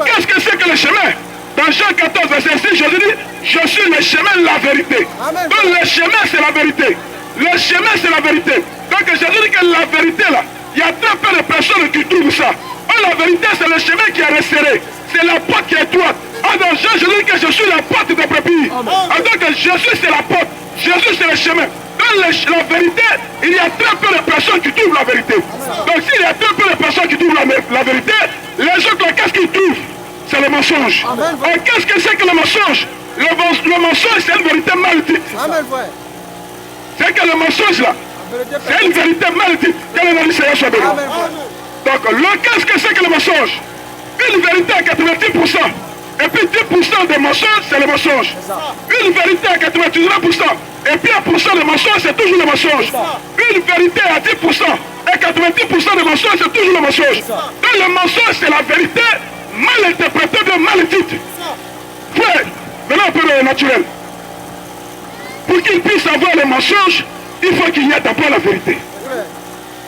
Qu'est-ce que c'est que le chemin? Dans Jean 14, verset 6, Jésus dit, je suis le chemin, la vérité. Amen. Donc le chemin, c'est la vérité. Le chemin, c'est la vérité. Donc Jésus dit que la vérité, là, il y a très peu de personnes qui trouvent ça. Oh, la vérité, c'est le chemin qui est resserré. C'est la porte qui est étroite. Ah, dans Jean, je dis que je suis la porte des brebis. Ah, donc Jésus, c'est la porte. Jésus, c'est le chemin. Dans la vérité, il y a très peu de personnes qui trouvent la vérité. Donc s'il y a très peu de personnes qui trouvent la vérité, les autres, qu'est-ce qu'ils trouvent? C'est le mensonge. Et qu'est-ce que c'est que le mensonge? Le mensonge, c'est une vérité mal dite. Amen, frère. C'est que le mensonge là, c'est une vérité mal dite. Que le nom du Seigneur soit béni. Amen, frère. Donc, qu'est-ce que c'est que le mensonge? Une vérité à 90%. Et puis 10% de mensonge, c'est le mensonge. Une vérité à 99%. Et puis 1% de mensonge, c'est toujours le mensonge. Une vérité à 10%. Et 90% de mensonge, c'est toujours le mensonge. Donc le mensonge, c'est la vérité mal interprétée, de mal dite. Frère, maintenant on peut le naturel. Pour qu'il puisse avoir le mensonge, il faut qu'il y ait d'abord la vérité.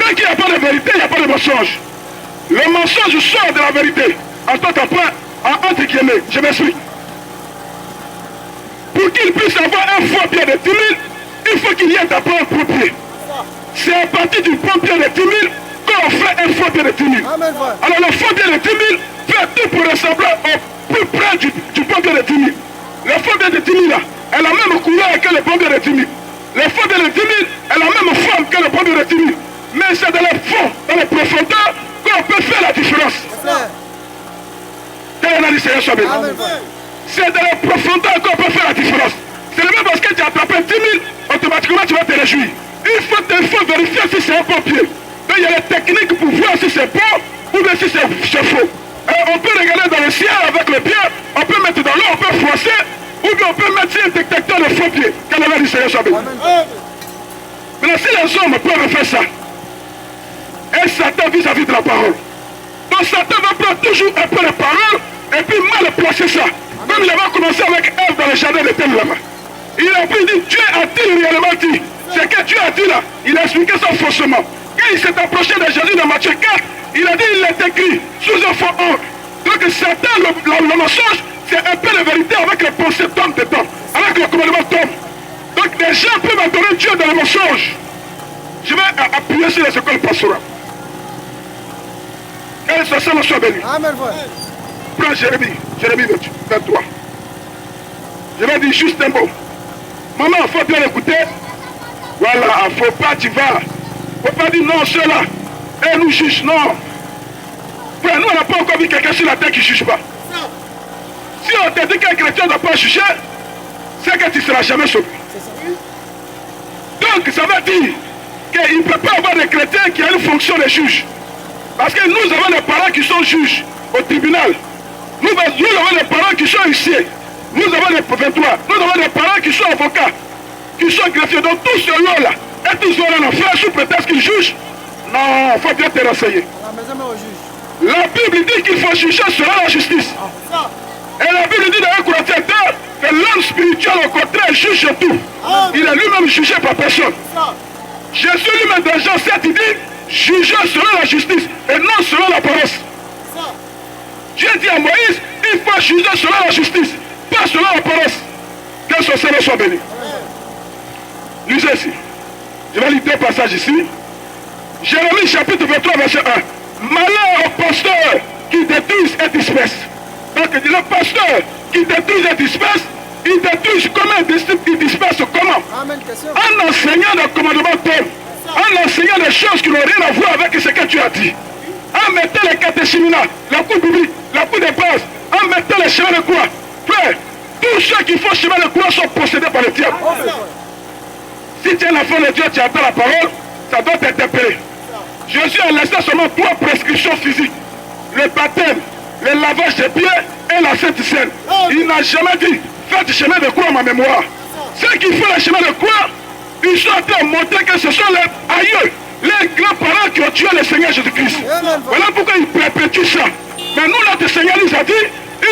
Tant qu'il n'y a pas de vérité, il n'y a pas de mensonge. Le mensonge sort de la vérité. En tant qu'après, entre guillemets, je m'explique. Pour qu'il puisse avoir un faux pied de 10 000, il faut qu'il y ait d'abord un bon pied. C'est à partir du bon pied de 10 000 qu'on fait un faux pied de 10 000. Alors le faux pied de 10 000 fait tout pour ressembler au plus près du bon pied de 10 000. Le faux pied de 10 000 là, elle a la même couleur que le bon pied de 10 000. Le faux pied de 10 000, elle a la même forme que le bon pied de 10 000. Mais c'est dans le fond, dans les profondeurs, qu'on peut faire la différence. C'est dans les profondeurs qu'on peut faire la différence. C'est le même parce que tu as attrapé 10 000, automatiquement tu vas te réjouir. Il faut vérifier si c'est un bon pied. Donc il y a les techniques pour voir si c'est bon ou bien si c'est faux. On peut regarder dans le ciel avec le pied, on peut mettre dans l'eau, on peut froisser, ou bien on peut mettre un détecteur de faux pieds. Quand on va du Seigneur soit béni. Maintenant si les hommes peuvent faire ça, et Satan vis-à-vis de la parole. Donc Satan va prendre toujours un peu de parole et puis mal placer ça. Comme il avait commencé avec Ève dans le jardin d'Éden là-bas. Il a pris dit, Dieu a-t-il réellement dit? C'est que Dieu a dit là, il a expliqué ça faussement. Quand il s'est approché de Jésus dans Matthieu 4, il a dit, il est écrit sous un faux ange. Donc Satan, le mensonge, c'est un peu de vérité avec les pensées d'homme dedans, avec le commandement d'homme. Donc les gens peuvent adorer Dieu dans le mensonge. Je vais appuyer sur les écoles pastorales. Que le Seigneur soit béni. Amen. Prends Jérémie 23. Je vais dire juste un mot. Maman, il faut bien écouter. Voilà, il ne faut pas, tu vas. Il ne faut pas dire non, ceux-là. Et nous juge, non. Frère, nous, on n'a pas encore vu quelqu'un sur la terre qui ne juge pas. Si on te dit qu'un chrétien ne doit pas juger, c'est que tu ne seras jamais sauvé. Donc, ça veut dire qu'il ne peut pas avoir des chrétiens qui ont une fonction de juge. Parce que nous avons des parents qui sont juges au tribunal. Nous avons des parents qui sont huissiers. Nous avons des 23. Nous avons des parents qui sont avocats, qui sont greffiers. Donc tous ceux-là, et tous ceux-là en enfer sous prétexte qu'ils jugent. Non, il faut bien te renseigner. La Bible dit qu'il faut juger selon la justice. Et la Bible dit dans 1 Corinthiens 2 que l'homme spirituel au contraire juge tout. Il est lui-même jugé par personne. Jésus lui-même dans Jean 7, il dit juger selon la justice et non selon l'apparence. Dieu dit à Moïse, il faut juger selon la justice, pas selon l'apparence. Que son Seigneur soit béni. Lisez ici. Je vais lire deux passages ici. Jérémie chapitre 23 verset 1. Malheur aux pasteurs qui détruisent et dispersent. Donc il dit le pasteur qui détruit et disperse, il détruit comment, il disperse comment? En enseignant le commandement d'homme. En enseignant des choses qui n'ont rien à voir avec ce que tu as dit. En mettant les catéchumina, la cour biblique, la cour des bases, en mettant les chemins de croix. Frère, tous ceux qui font chemin de croix sont possédés par le diable. Si tu es l'enfant de Dieu, tu attends la parole, ça doit t'interpeller. Jésus a laissé seulement 3 prescriptions physiques. Le baptême, le lavage des pieds et la Sainte Seine. Il n'a jamais dit, faites du chemin de croix en ma mémoire. Ceux qui font le chemin de croix, ils sont en train de montrer que ce sont les aïeux, les grands-parents qui ont tué le Seigneur Jésus-Christ. Voilà pourquoi ils perpétuent ça. Mais nous, notre Seigneur nous a dit,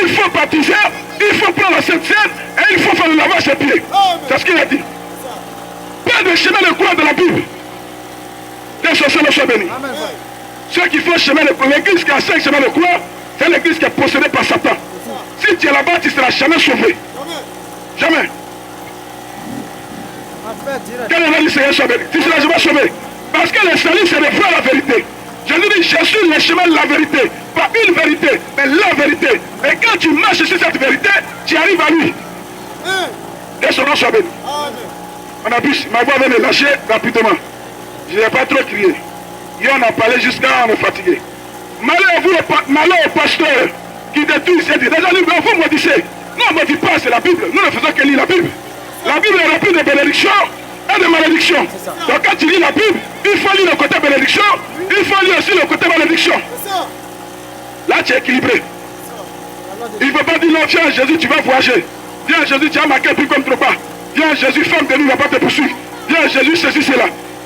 il faut baptiser, il faut prendre la Sainte Seine et il faut faire le lavage des pieds. C'est ce qu'il a dit. Pas de chemin de croix dans la Bible. Que ce Seigneur soit béni. Ceux qui font le chemin de croix, l'église qui a 5 chemins de croix, c'est l'église qui est possédée par Satan. Si tu es là-bas, tu ne seras jamais sauvé. Jamais. Quel est le Seigneur soit béni? Tu ne seras jamais sauvé. Parce que le salut, c'est de voir la vérité. Je lui dis, je suis le chemin de la vérité. Pas une vérité, mais la vérité. Et quand tu marches sur cette vérité, tu arrives à lui. Que son nom soit béni. On a pu, ma voix va me lâcher rapidement. Je n'ai pas trop crié. Hier, on a parlé jusqu'à on est fatigué. Malheur aux pasteurs qui détruisent cette vie. Déjà, vous maudissez. Nous, on ne maudit pas, c'est la Bible. Nous ne faisons que lire la Bible. La Bible est remplie de bénédictions et de malédictions. Donc quand tu lis la Bible, il faut lire le côté bénédiction, il faut lire aussi le côté malédiction. Là, tu es équilibré. Il ne faut pas dire non, viens Jésus, tu vas voyager. Viens Jésus, tu as marqué plus comme trop bas. Viens Jésus, femme de nous, il ne va pas te poursuivre. Viens Jésus, ceci, cela.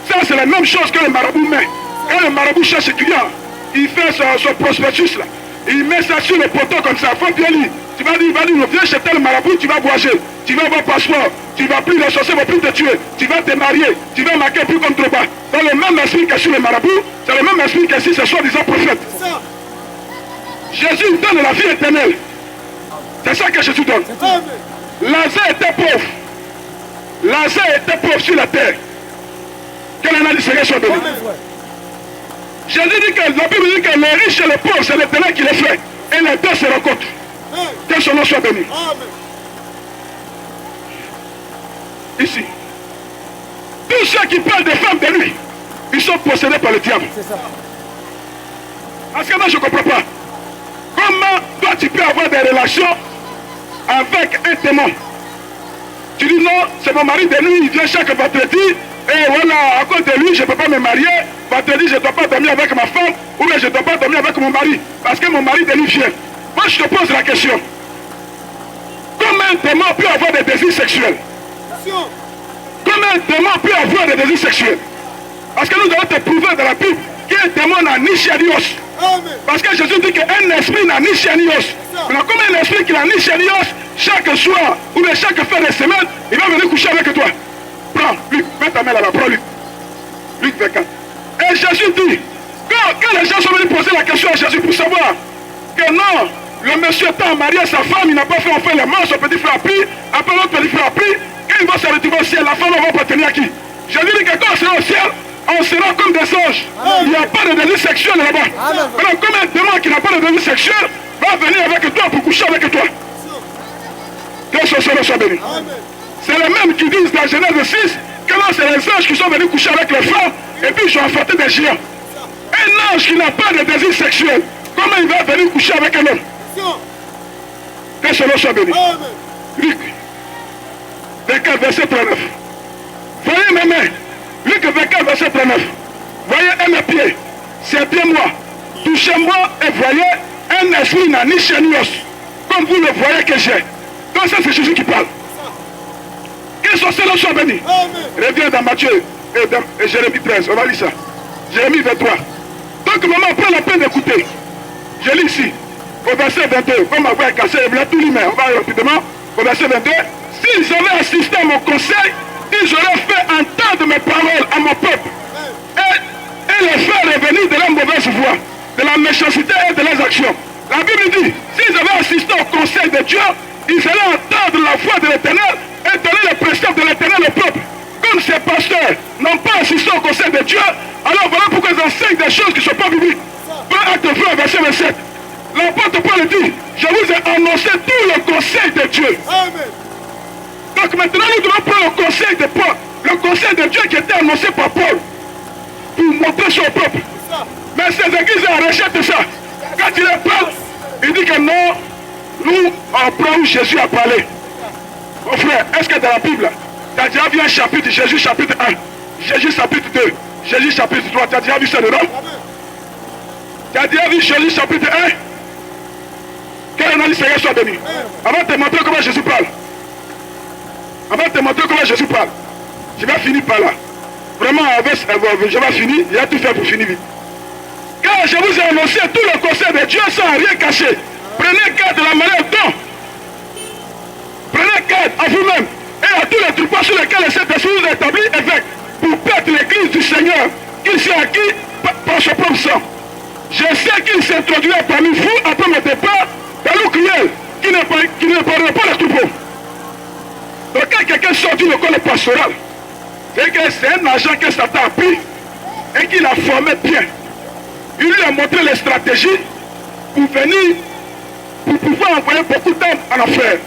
Ça, c'est la même chose que le marabout met. Quand le marabout cherche un client, il fait son prospectus là. Il met ça sur le poteau comme ça, il faut bien lire. Tu vas dire, viens chez tel marabout, tu vas voyager. Tu vas avoir passeport, Tu ne vas plus, les sorciers ne vont plus te tuer. Tu vas te marier, tu vas marquer plus comme trop bas. Dans le même esprit que sur les marabouts, c'est le même esprit que si ce soit disant prophète. Jésus donne la vie éternelle. C'est ça que Jésus donne. Lazare était pauvre. Lazare était pauvre sur la terre. Que l'on a dit Seigneur soit béni. Jésus dit que la Bible dit que les riches et les pauvres, c'est l'éternel qui les fait. Et les deux se rencontrent. Que son nom soit béni. Ici. Tous ceux qui parlent des femmes de lui, ils sont possédés par le diable. Parce que moi je ne comprends pas. Comment toi tu peux avoir des relations avec un témoin? Tu dis non, c'est mon mari de nuit, il vient chaque vendredi, et voilà, à cause de lui, je ne peux pas me marier. Vendredi, je ne dois pas dormir avec ma femme, ou bien je ne dois pas dormir avec mon mari, parce que mon mari de nuit vient. Moi je te pose la question. Comment un démon peut avoir des désirs sexuels? Comment un démon peut avoir des désirs sexuels? Parce que nous devons te prouver dans la Bible qu'un démon n'a ni chair ni os. Parce que Jésus dit qu'un esprit n'a ni chair ni os. Mais comme un esprit qui n'a ni chair ni os, chaque soir ou bien chaque fin de semaine, il va venir coucher avec toi. Prends, Luc, mets ta main là-bas, prends Luc. Luc 24. Et Jésus dit, quand les gens sont venus poser la question à Jésus pour savoir que non, le monsieur t'a marié sa femme, il n'a pas fait enfin les mains, son petit frère a pris, après l'autre petit frère a pris, quand il va se retrouver au ciel, la femme va appartenir à qui? Jésus dit que quand on sera au ciel, on sera comme des anges. Il n'y a pas de désir sexuel là-bas. Alors comme un démon qui n'a pas de désir sexuel va venir avec toi pour coucher avec toi. Que ce soit béni. C'est les mêmes qui disent dans Genèse 6 que là c'est les anges qui sont venus coucher avec les femmes et puis ils ont enfanté des géants. Un ange qui n'a pas de désir sexuel, comment il va venir coucher avec un homme? Que ce soit béni. Luc 24 verset 39. Voyez mes mains. Luc 24 verset 39. Voyez un mes pieds. C'est bien moi. Touchez-moi et voyez, un esprit n'a ni chair ni os. Comme vous le voyez que j'ai. Donc ça c'est Jésus qui parle. Que son Seigneur soit béni. Reviens dans Matthieu et Jérémie 13. On va lire ça. Jérémie 23. Donc maman prend la peine d'écouter. Je lis ici. Au verset 22. Comme ma voix est cassée, il a tout lu, mais on va aller rapidement. Au verset 22. S'ils avaient assisté à mon conseil, ils auraient fait entendre mes paroles à mon peuple et les faire revenir de leur mauvaise voie, de la méchanceté et de leurs actions. La Bible dit, s'ils avaient assisté au conseil de Dieu, ils allaient entendre la voix de l'Éternel et donner les préceptes de l'Éternel au peuple. Comme ces pasteurs n'ont pas assisté au conseil de Dieu, alors voilà pourquoi ils enseignent des choses qui ne sont pas bibliques. 1 Acte 20, verset 27. L'apôtre Paul dit, je vous ai annoncé tout le conseil de Dieu. Amen. Donc maintenant nous devons prendre le conseil de Paul, le conseil de Dieu qui était annoncé par Paul, pour montrer son peuple. Mais ces églises rejettent ça. Quand il est parle, il dit que non, nous on prend où Jésus a parlé. Mon frère, est-ce que dans la Bible, tu as déjà vu un chapitre, Jésus chapitre 1, Jésus chapitre 2, Jésus chapitre 3, tu as déjà vu ça dedans? Tu as déjà vu Jésus chapitre 1? Quel nom du Seigneur soit béni. Avant de te montrer comment Jésus parle. Avant de te montrer comment Jésus parle, je vais finir par là. Vraiment, je vais finir, il a tout fait pour finir vite. Car je vous ai annoncé tout le conseil de Dieu sans rien cacher. Prenez garde de la manière dont. Prenez garde à vous-même et à tous les troupeaux sur lesquels le Saint-Esprit vous a établi évêque pour perdre l'église du Seigneur qu'il s'est acquis par son propre sang. Je sais qu'il s'introduira parmi vous après mon départ dans l'eau cruelle qui ne parlera pas les troupeaux. Donc quand quelqu'un sort d'une école pastorale, c'est que c'est un agent que Satan a pris et qu'il a formé bien. Il lui a montré les stratégies pour venir, pour pouvoir envoyer beaucoup d'hommes en enfer.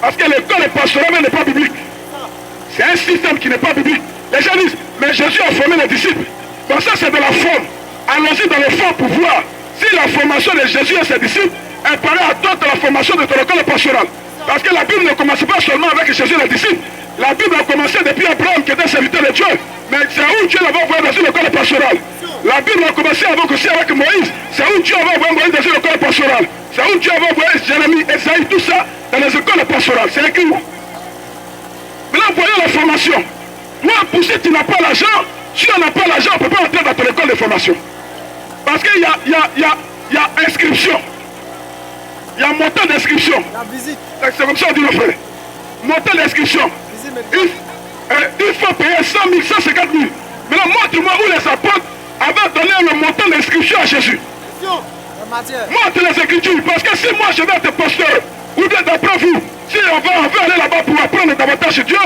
Parce que l'école pastorale n'est pas biblique. C'est un système qui n'est pas biblique. Les gens disent, mais Jésus a formé les disciples. Donc ça c'est de la forme. Allons-y dans le fond pour voir si la formation de Jésus et ses disciples est pareille à toute la formation de ton école pastorale. Parce que la Bible ne commence pas seulement avec Jésus et les disciples. La Bible a commencé depuis Abraham qui était serviteur de Dieu. Mais c'est où Dieu l'avait envoyé dans une école pastorale. La Bible a commencé aussi avec Moïse. C'est où Dieu avait envoyé Moïse dans une école pastorale. C'est où Dieu avait envoyé Jérémie, Esaïe, tout ça dans les écoles pastorales. C'est écrit où? Maintenant, voyons la formation. Moi, pour si tu n'as pas l'argent, si on n'a pas l'argent, on ne peut pas entrer dans ton école de formation. Parce qu'il y a inscription. Il y a montant d'inscription. La visite. C'est comme ça on dit le frère. Montant d'inscription. Il faut payer 100 000, 150 000. Maintenant, montre-moi où les apôtres avaient donné le montant d'inscription à Jésus. Montre les Écritures. Parce que si moi je vais être pasteur, ou bien d'après vous, si on veut aller là-bas pour apprendre davantage de Dieu,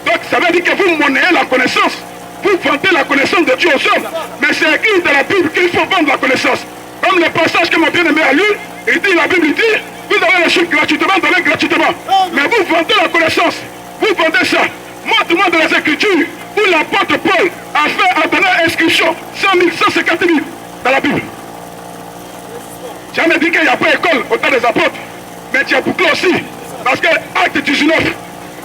donc ça veut dire que vous monnayez la connaissance. Vous vantez la connaissance de Dieu aux hommes. Mais c'est écrit dans la Bible qu'il faut vendre la connaissance. Comme le passage que mon bien-aimé a lu, il dit, la Bible dit, vous avez reçu gratuitement, donnez gratuitement. Mais vous vendez la connaissance. Vous vendez ça. Montre-moi dans les Écritures où l'apôtre Paul a donné inscription 100 000, 150 000 dans la Bible. Jamais dit qu'il n'y a pas d'école au temps des apôtres. Mais tu as bouclé aussi. Parce que Acte 19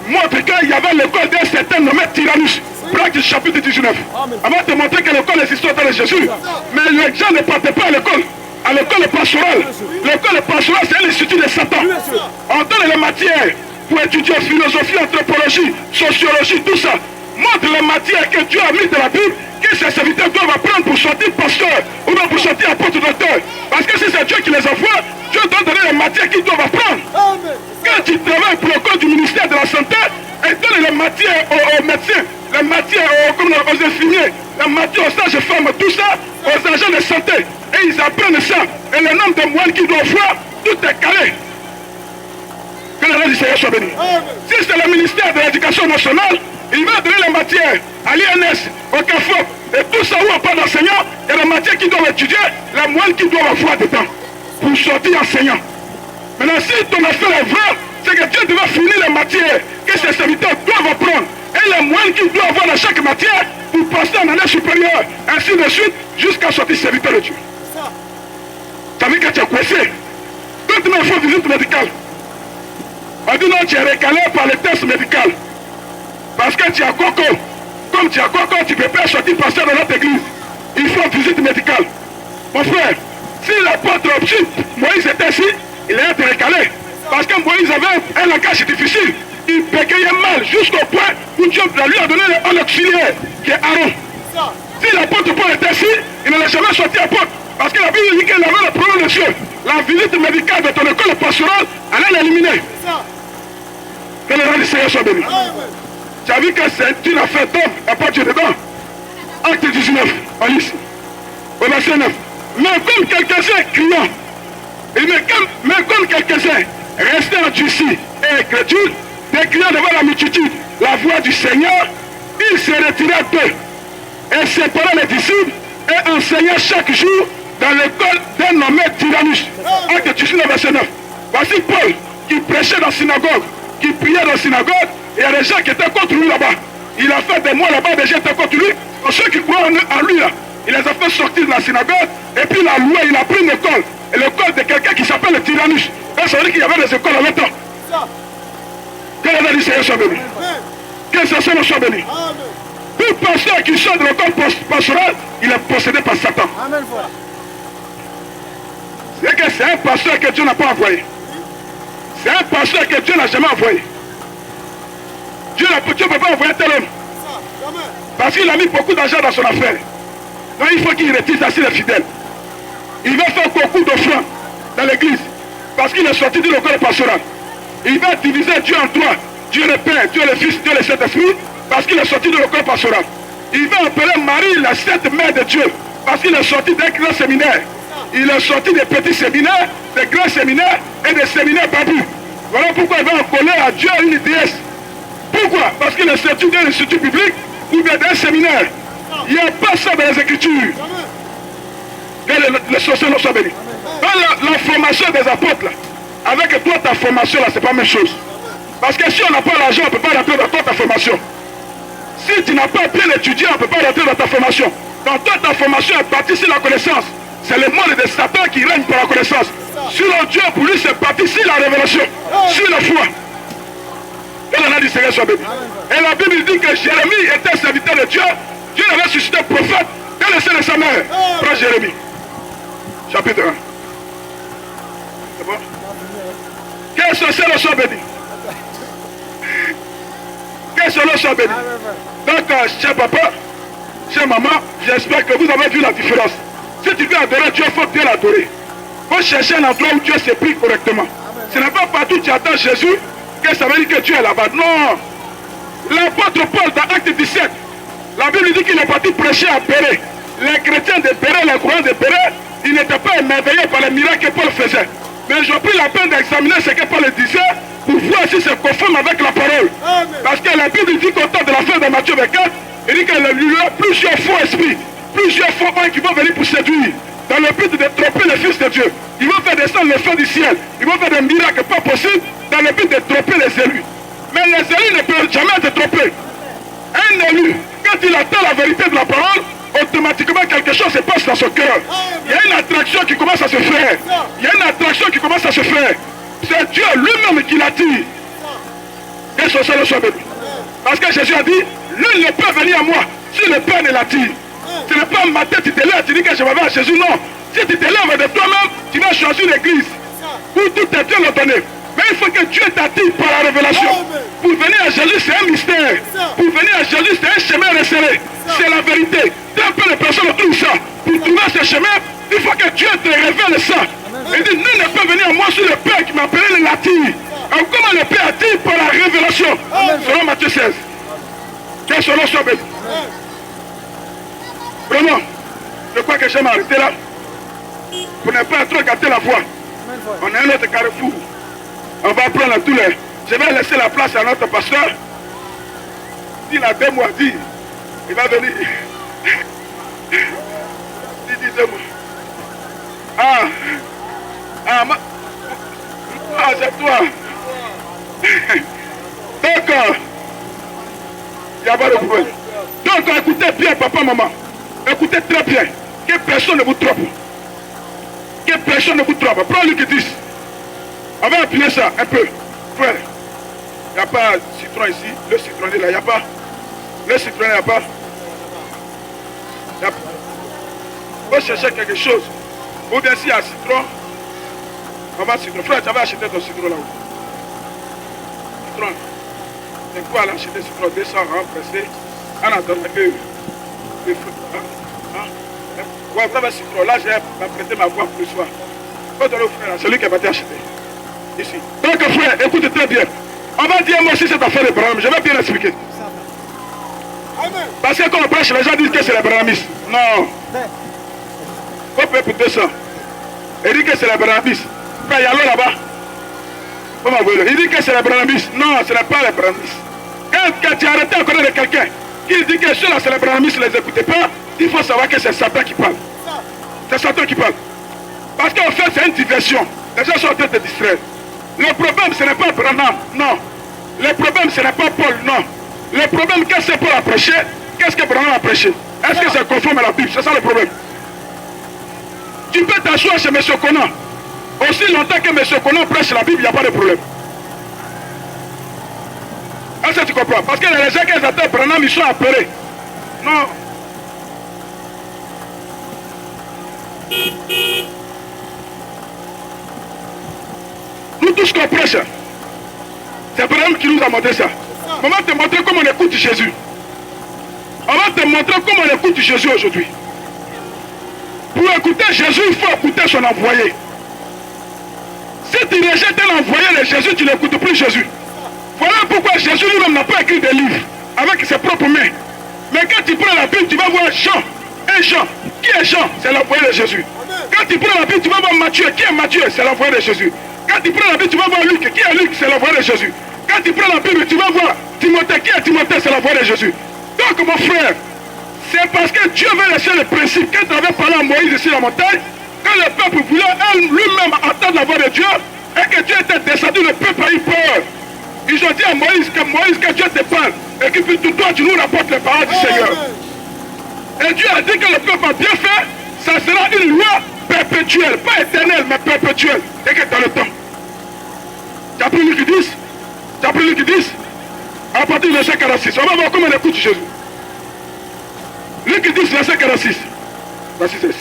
montre qu'il y avait l'école d'un certain nommé Tyrannus. Acte chapitre 19. Avant de te montrer que l'école existait au temps de Jésus. Mais les gens ne partaient pas à l'école. À l'école pastorale. L'école pastorale, c'est l'institut de Satan. On donne les matières pour étudier philosophie, anthropologie, sociologie, tout ça. Montre les matières que Dieu a mis dans la Bible, que ses serviteurs doivent apprendre pour sortir pasteur ou bien pour sortir apôtre docteur. Parce que si c'est Dieu qui les envoie, Dieu doit donner les matières qu'ils doivent apprendre. Quand tu travailles pour le code du ministère de la Santé, et donne les matières aux médecins, les matières aux infirmiers, les matières aux sages-femmes, tout ça, aux agents de santé. Et ils apprennent ça. Et le nombre de moines qu'ils doivent voir, tout est calé. Que le nom du Seigneur soit béni. Si c'est le ministère de l'Éducation nationale, il va donner les matières à l'INS, au CAFOP, et tout ça où on parle d'enseignants, et les matières qu'ils doivent étudier, les moines qu'ils doivent avoir dedans, pour sortir enseignants. Maintenant, si ton affaire est vraie, c'est que Dieu devait finir les matières que ses serviteurs doivent apprendre, et les moyens qu'ils doivent avoir dans chaque matière, pour passer en année supérieure, ainsi de suite, jusqu'à sortir serviteur de Dieu. Ça veut dire que tu es coincé. Quand tu m'as fait une visite médicale, on dit non, tu es récalé par les tests médicaux. Parce que tu as coco. Comme tu as coco, tu ne peux pas sortir pasteur dans notre église. Il faut une visite médicale. Mon frère, si l'apôtre Moïse était ici, il a été récalé. Parce que Moïse avait un langage difficile. Il bégayait mal jusqu'au point où Dieu lui a donné un auxiliaire qui est Aaron. Si l'apôtre Paul était ici, il n'allait jamais sortir apôtre. Parce que la Bible dit qu'il avait le problème de Dieu. La visite médicale de ton école pastorale allait l'éliminer. Que le nom du Seigneur soit béni. Tu as vu que c'est une affaire d'homme, il n'y a pas Dieu dedans. Acte 19, on lit ici. Au verset 9. Mais comme quelques-uns criant, mais comme quelques-uns restés endurcis et incrédules, décriant devant la multitude la voix du Seigneur, il se retira d'eux et sépara les disciples et enseignait chaque jour dans l'école d'un nommé Tyrannus. Acte 19, verset 9. Voici Paul qui prêchait dans la synagogue, qui priait dans la synagogue, et il y a des gens qui étaient contre lui là-bas. Il a fait des mois là-bas, des gens étaient contre lui. Donc ceux qui croient en lui là, il les a fait sortir de la synagogue, et puis il a loué, il a pris une école. Et l'école de quelqu'un qui s'appelle le Tyrannus. Et ça veut dire qu'il y avait des écoles à l'autre. Que le nom du Seigneur soit béni. Que ce Seigneur soit béni. Tout pasteur qui sort de l'école pastorale, il est possédé par Satan. C'est que c'est un pasteur que Dieu n'a pas envoyé. C'est un pasteur que Dieu n'a jamais envoyé. Dieu ne peut pas envoyer tel homme. Parce qu'il a mis beaucoup d'argent dans son affaire. Donc il faut qu'il retire assis les fidèles. Il va faire beaucoup d'offrandes dans l'église. Parce qu'il est sorti de l'école pastorale. Il va diviser Dieu en trois. Dieu le Père, Dieu le Fils, Dieu le Saint-Esprit. Parce qu'il est sorti de l'école pastorale. Il va appeler Marie la sainte mère de Dieu. Parce qu'il est sorti d'un grand séminaire. Il est sorti des petits séminaires, des grands séminaires et des séminaires babou. Voilà pourquoi il va en coller à Dieu une déesse. Pourquoi? Parce qu'il est sorti d'un institut public ou bien d'un séminaire. Il n'y a pas ça dans les Écritures. Que les sorciers soient bénis. Dans la formation des apôtres, là, avec toi ta formation, là, c'est pas la même chose. Parce que si on n'a pas l'argent, on ne peut pas rentrer dans toi ta formation. Si tu n'as pas bien étudié, on ne peut pas rentrer dans ta formation. Dans toi ta formation est partie sur la connaissance. C'est le monde de Satan qui règne par la connaissance. Sur le Dieu, pour lui, c'est parti sur la révélation, sur la foi. Que le nom du Seigneur soit béni. Et la Bible dit que Jérémie était serviteur de Dieu. Dieu avait suscité un prophète dans le sein de sa mère. Prends Jérémie. Chapitre 1. C'est bon? Que ce Seigneur soit béni. Que ce Seigneur soit béni. Donc, cher papa, cher maman, j'espère que vous avez vu la différence. Si tu veux adorer Dieu, il faut bien l'adorer. Il faut chercher un endroit où Dieu se prie correctement. Ce n'est pas partout où tu attends Jésus que ça veut dire que Dieu est là-bas. Non. L'apôtre Paul, dans Acte 17, la Bible dit qu'il est parti prêcher à Béret. Les chrétiens de Béret, les croyants de Béret, ils n'étaient pas émerveillés par les miracles que Paul faisait. Mais j'ai pris la peine d'examiner ce que Paul disait pour voir si c'est conforme avec la parole. Amen. Parce que la Bible dit qu'au temps de la fin de Matthieu 24, il dit qu'il y a plusieurs faux esprits, plusieurs faux hommes qui vont venir pour séduire, dans le but de tromper le Fils de Dieu. Ils vont faire descendre le feu du ciel, ils vont faire des miracles pas possibles, dans le but de tromper les élus. Mais les élus ne peuvent jamais être trompés. Un élu, quand il attend la vérité de la parole, automatiquement quelque chose se passe dans son cœur. Il y a une attraction qui commence à se faire. Il y a une attraction qui commence à se faire. C'est Dieu lui-même qui l'attire. Que ce soit le soit béni. Parce que Jésus a dit, nul ne peut venir à moi si le Père ne l'attire. Ce n'est pas ma tête, tu te lèves, tu dis que je vais vers Jésus. Non. Si tu te lèves de toi-même, tu vas choisir l'église où tout est Dieu le donné. Mais il faut que Dieu t'attire par la révélation. Pour venir à Jésus, c'est un mystère. Pour venir à Jésus, c'est un chemin resserré. C'est la vérité. Très peu de personnes trouvent ça. Pour trouver ce chemin, il faut que Dieu te révèle ça. Il dit, nul ne peut venir à moi sur le Père qui m'a appelé le l'attire. Alors comment le Père attire? Par la révélation. Selon Matthieu 16. Que cela soit béni. Vraiment, je crois que je vais m'arrêter là. Pour ne pas trop gâter la voix. On a un autre carrefour. On va prendre tous les... Je vais laisser la place à notre pasteur. S'il a 2 mois, dit, il va venir. Dis 2 mois. C'est toi. Donc, il n'y a pas de problème. Donc, écoutez bien, papa, maman. Écoutez très bien. Que personne ne vous trompe. Que personne ne vous trompe. Prends Luc 10. On va appuyer ça un peu. Frère, il n'y a pas de citron ici. Le citronnier là, il n'y a pas. Le citronnier, il n'y a pas. Il faut chercher quelque chose. Ou bien s'il y a un citron, on va citron. Frère, tu avais acheté ton citron là-haut. Citron. C'est quoi aller acheter citron 200 rangs pressés en attendant que les fruits. Ouais, vous avez un citron. Là, j'ai prêté ma voix pour le soir. Faut donner au frère, celui qui va t'acheter. Ici. Donc frère, écoutez très bien. On va dire moi aussi cette affaire de Branham. Je vais bien expliquer. Amen. Parce que quand on prêche, les gens disent que c'est les brahmistes. Non. Faut payer pour 200. Il dit que c'est les brahmistes. Frère, il y a l'eau là-bas. Il dit que c'est les brahmistes. Non, ce n'est pas les brahmistes. Quand tu as arrêté à connaître quelqu'un qui dit que ceux-là c'est les brahmistes, ne les écoutez pas, il faut savoir que c'est Satan qui parle. C'est Satan qui parle. Parce qu'en fait, c'est une diversion. Les gens sont en train de distraire. Le problème, ce n'est pas Branham, non. Le problème, ce n'est pas Paul, non. Le problème, qu'est-ce que Paul a prêché? Qu'est-ce que Branham a prêché? Est-ce que c'est conforme à la Bible? C'est ça le problème. Tu peux t'asseoir chez M. Conan. Aussi longtemps que M. Conan prêche la Bible, il n'y a pas de problème. Est-ce que tu comprends? Parce que les gens qui attendent Branham, ils sont appelés. Non. Nous tous qu'on prêche, c'est Branham qui nous a montré ça. On va te montrer comment on écoute Jésus. On va te montrer comment on écoute Jésus aujourd'hui. Pour écouter Jésus, il faut écouter son envoyé. Si tu rejettes l'envoyé de Jésus, tu n'écoutes plus Jésus. Voilà pourquoi Jésus lui-même n'a pas écrit des livres avec ses propres mains. Mais quand tu prends la Bible, tu vas voir Jean. Un Jean. Qui est Jean? C'est l'envoyé de Jésus. Quand tu prends la Bible, tu vas voir Matthieu. Qui est Matthieu? C'est l'envoyé de Jésus. Quand tu prends la Bible, tu vas voir Luc. Qui est Luc? C'est l'envoyé de Jésus. Quand tu prends la Bible, tu vas voir Timothée. Qui est Timothée? C'est l'envoyé de Jésus. Donc mon frère, c'est parce que Dieu veut laisser le principe. Quand tu avais parlé à Moïse ici à la montagne, quand le peuple voulait lui-même entendre la voix de Dieu, et que Dieu était descendu, le peuple a eu peur. Ils ont dit à Moïse, que Dieu te parle, et que puis toi tu nous rapportes les paroles du Seigneur. Et Dieu a dit que le peuple a bien fait, ça sera une loi perpétuelle, pas éternelle, mais perpétuelle, et que dans le temps. Tu as pris Luc 10? Tu as pris Luc 10? À partir du verset 46, on va voir comment on écoute Jésus. Luc 10, verset 46. Voici ceci.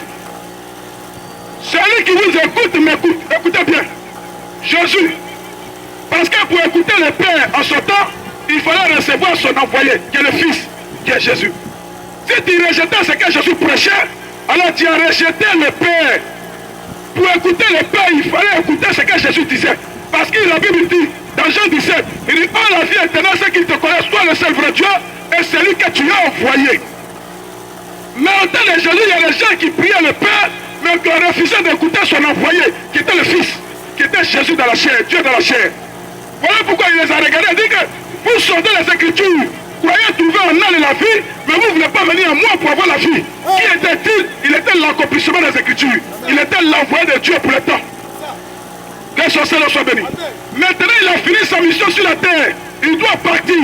Celui qui vous écoute, m'écoute. Écoutez bien. Jésus. Parce que pour écouter le Père en son temps, il fallait recevoir son envoyé, qui est le Fils, qui est Jésus. Si tu rejetais ce que Jésus prêchait, alors tu as rejeté le Père. Pour écouter le Père, il fallait écouter ce que Jésus disait. Parce que la Bible dit, Dans Jean 17, il dit, oh la vie éternelle, c'est qu'ils te connaissent, toi le seul vrai Dieu, et celui que tu as envoyé. Mais en temps de Jésus, il y a des gens qui priaient le Père, mais qui ont refusé d'écouter son envoyé, qui était le Fils, qui était Jésus dans la chair, Dieu dans la chair. Voilà pourquoi il les a regardés et dit que vous sondez les Écritures, croyez trouver en elle la vie, mais vous ne voulez pas venir à moi pour avoir la vie. Qui était-il? Il était l'accomplissement des Écritures. Il était l'envoyé de Dieu pour le temps. Que son Seigneur soit béni. Maintenant, il a fini sa mission sur la terre. Il doit partir.